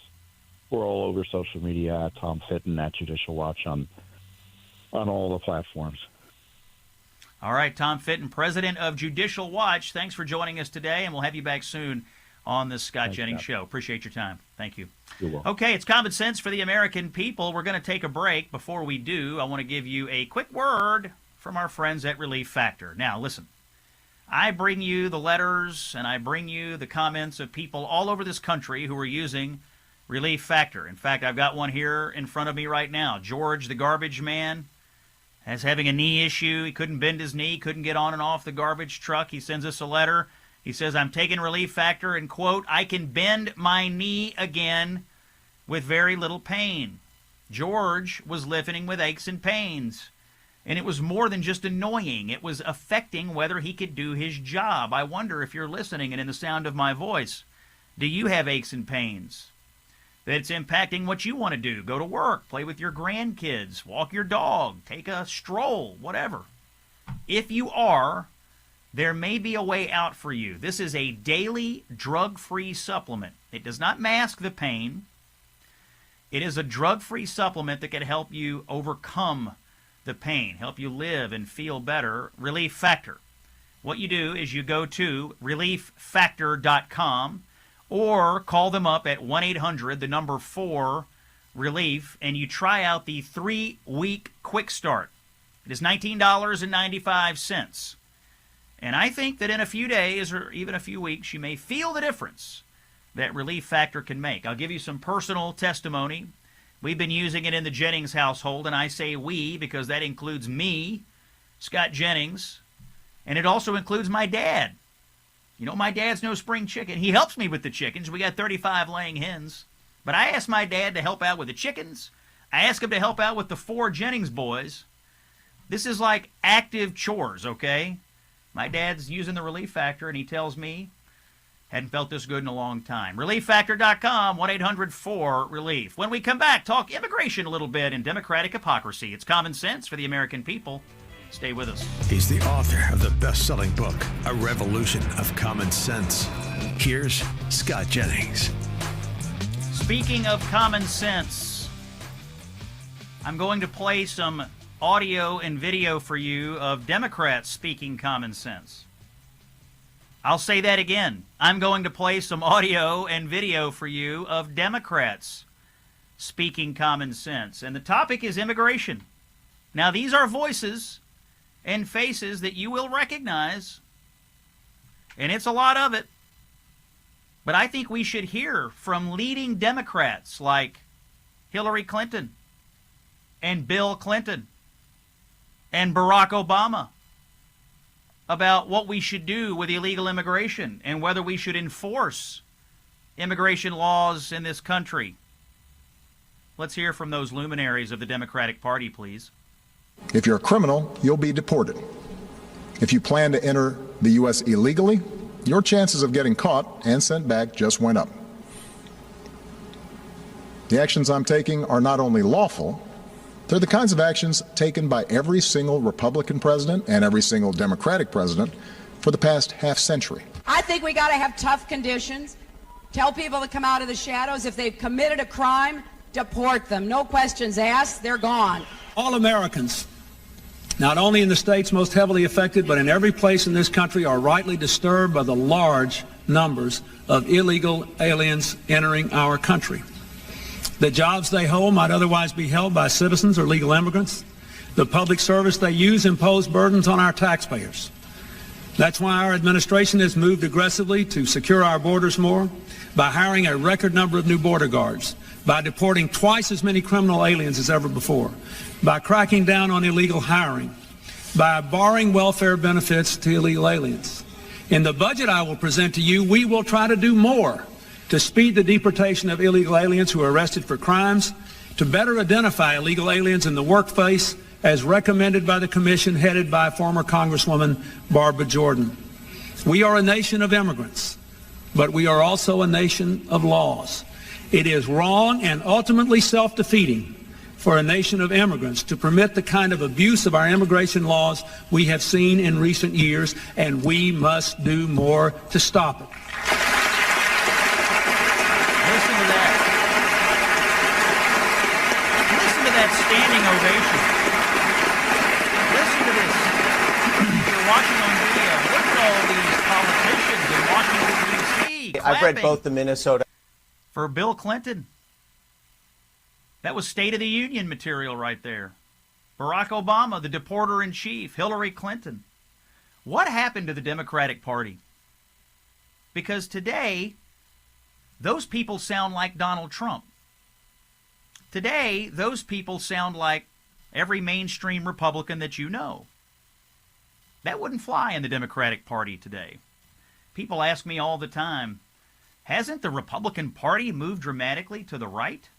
S18: we're all over social media at Tom Fitton at Judicial Watch on all the platforms.
S2: All right, Tom Fitton, president of Judicial Watch, thanks for joining us today, and we'll have you back soon on the Scott Jennings Show. Appreciate your time. Thank you.
S18: You're welcome.
S2: Okay, it's common sense for the American people. We're going to take a break. Before we do, I want to give you a quick word from our friends at Relief Factor. Now, listen, I bring you the letters and I bring you the comments of people all over this country who are using Relief Factor. In fact, I've got one here in front of me right now. George, the garbage man, is having a knee issue. He couldn't bend his knee, couldn't get on and off the garbage truck. He sends us a letter. He says, I'm taking Relief Factor and, quote, I can bend my knee again with very little pain. George was living with aches and pains. And it was more than just annoying. It was affecting whether he could do his job. I wonder if you're listening and in the sound of my voice, do you have aches and pains? That it's impacting what you want to do. Go to work, play with your grandkids, walk your dog, take a stroll, whatever. If you are, there may be a way out for you. This is a daily drug-free supplement. It does not mask the pain. It is a drug-free supplement that can help you overcome the pain, help you live and feel better. Relief Factor. What you do is you go to relieffactor.com or call them up at 1-800, the number 4, relief, and you try out the 3-week quick start. It is $19.95. And I think that in a few days or even a few weeks, you may feel the difference that Relief Factor can make. I'll give you some personal testimony. We've been using it in the Jennings household, and I say we because that includes me, Scott Jennings, and it also includes my dad. You know, my dad's no spring chicken. He helps me with the chickens. We got 35 laying hens. But I asked my dad to help out with the chickens. I asked him to help out with the 4 Jennings boys. This is like active chores, okay? My dad's using the Relief Factor, and he tells me, hadn't felt this good in a long time. ReliefFactor.com, 1-800-4-RELIEF. When we come back, talk immigration a little bit and democratic hypocrisy. It's common sense for the American people. Stay with us.
S1: He's the author of the best-selling book, A Revolution of Common Sense. Here's Scott Jennings.
S2: Speaking of common sense, I'm going to play some audio and video for you of Democrats speaking common sense. I'll say that again. I'm going to play some audio and video for you of Democrats speaking common sense. And the topic is immigration. Now, these are voices and faces that you will recognize, and it's a lot of it. But I think we should hear from leading Democrats like Hillary Clinton and Bill Clinton and Barack Obama about what we should do with illegal immigration and whether we should enforce immigration laws in this country. Let's hear from those luminaries of the Democratic Party, please.
S19: If you're a criminal, you'll be deported. If you plan to enter the U.S. illegally, your chances of getting caught and sent back just went up. The actions I'm taking are not only lawful, they're the kinds of actions taken by every single Republican president and every single Democratic president for the past half century.
S20: I think we got to have tough conditions. Tell people to come out of the shadows. If they've committed a crime, deport them. No questions asked. They're gone.
S9: All Americans, not only in the states most heavily affected, but in every place in this country, are rightly disturbed by the large numbers of illegal aliens entering our country. The jobs they hold might otherwise be held by citizens or legal immigrants. The public service they use impose burdens on our taxpayers. That's why our administration has moved aggressively to secure our borders more, by hiring a record number of new border guards, by deporting twice as many criminal aliens as ever before, by cracking down on illegal hiring, by barring welfare benefits to illegal aliens. In the budget I will present to you, we will try to do more to speed the deportation of illegal aliens who are arrested for crimes, to better identify illegal aliens in the workplace as recommended by the commission headed by former Congresswoman Barbara Jordan. We are a nation of immigrants, but we are also a nation of laws. It is wrong and ultimately self-defeating for a nation of immigrants to permit the kind of abuse of our immigration laws we have seen in recent years, and we must do more to stop it.
S2: Listen to that. Listen to that standing ovation. Listen to this. If you're watching on video, look at all these politicians in Washington, D.C.
S21: I've read both the Minnesota.
S2: For Bill Clinton. That was State of the Union material right there. Barack Obama, the deporter-in-chief, Hillary Clinton. What happened to the Democratic Party? Because today, those people sound like Donald Trump. Today, those people sound like every mainstream Republican that you know. That wouldn't fly in the Democratic Party today. People ask me all the time, hasn't the Republican Party moved dramatically to the right?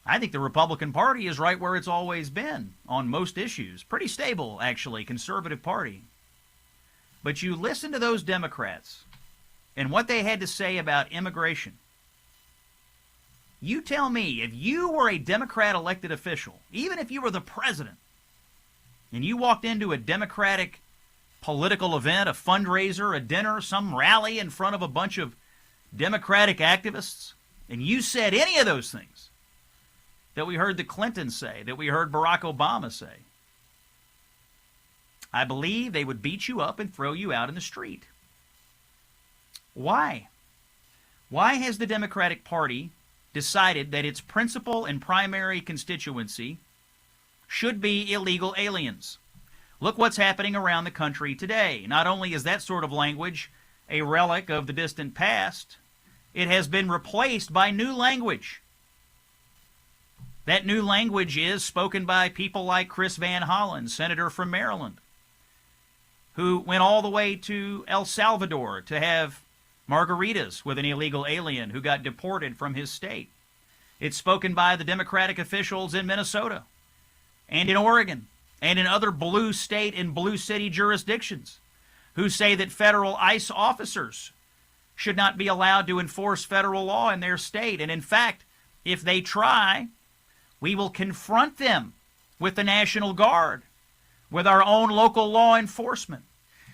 S2: I think the Republican Party is right where it's always been on most issues. Pretty stable, actually, conservative party. But you listen to those Democrats and what they had to say about immigration. You tell me, if you were a Democrat elected official, even if you were the president, and you walked into a Democratic political event, a fundraiser, a dinner, some rally in front of a bunch of Democratic activists, and you said any of those things that we heard the Clintons say, that we heard Barack Obama say, I believe they would beat you up and throw you out in the street. Why? Why has the Democratic Party decided that its principal and primary constituency should be illegal aliens? Look what's happening around the country today. Not only is that sort of language a relic of the distant past, it has been replaced by new language. That new language is spoken by people like Chris Van Hollen, senator from Maryland, who went all the way to El Salvador to have margaritas with an illegal alien who got deported from his state. It's spoken by the Democratic officials in Minnesota and in Oregon and in other blue state and blue city jurisdictions who say that federal ICE officers should not be allowed to enforce federal law in their state. And in fact, if they try, we will confront them with the National Guard, with our own local law enforcement.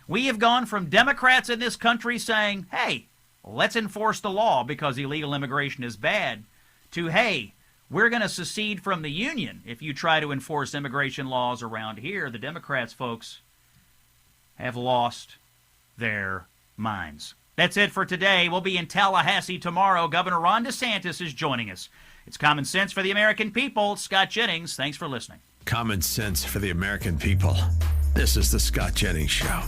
S2: We have gone from Democrats in this country saying, hey, let's enforce the law because illegal immigration is bad, to, hey, we're going to secede from the Union if you try to enforce immigration laws around here. The Democrats, folks, have lost their minds. That's it for today. We'll be in Tallahassee tomorrow. Governor Ron DeSantis is joining us. It's Common Sense for the American People. Scott Jennings, thanks for listening.
S1: Common sense for the American people. This is the Scott Jennings Show.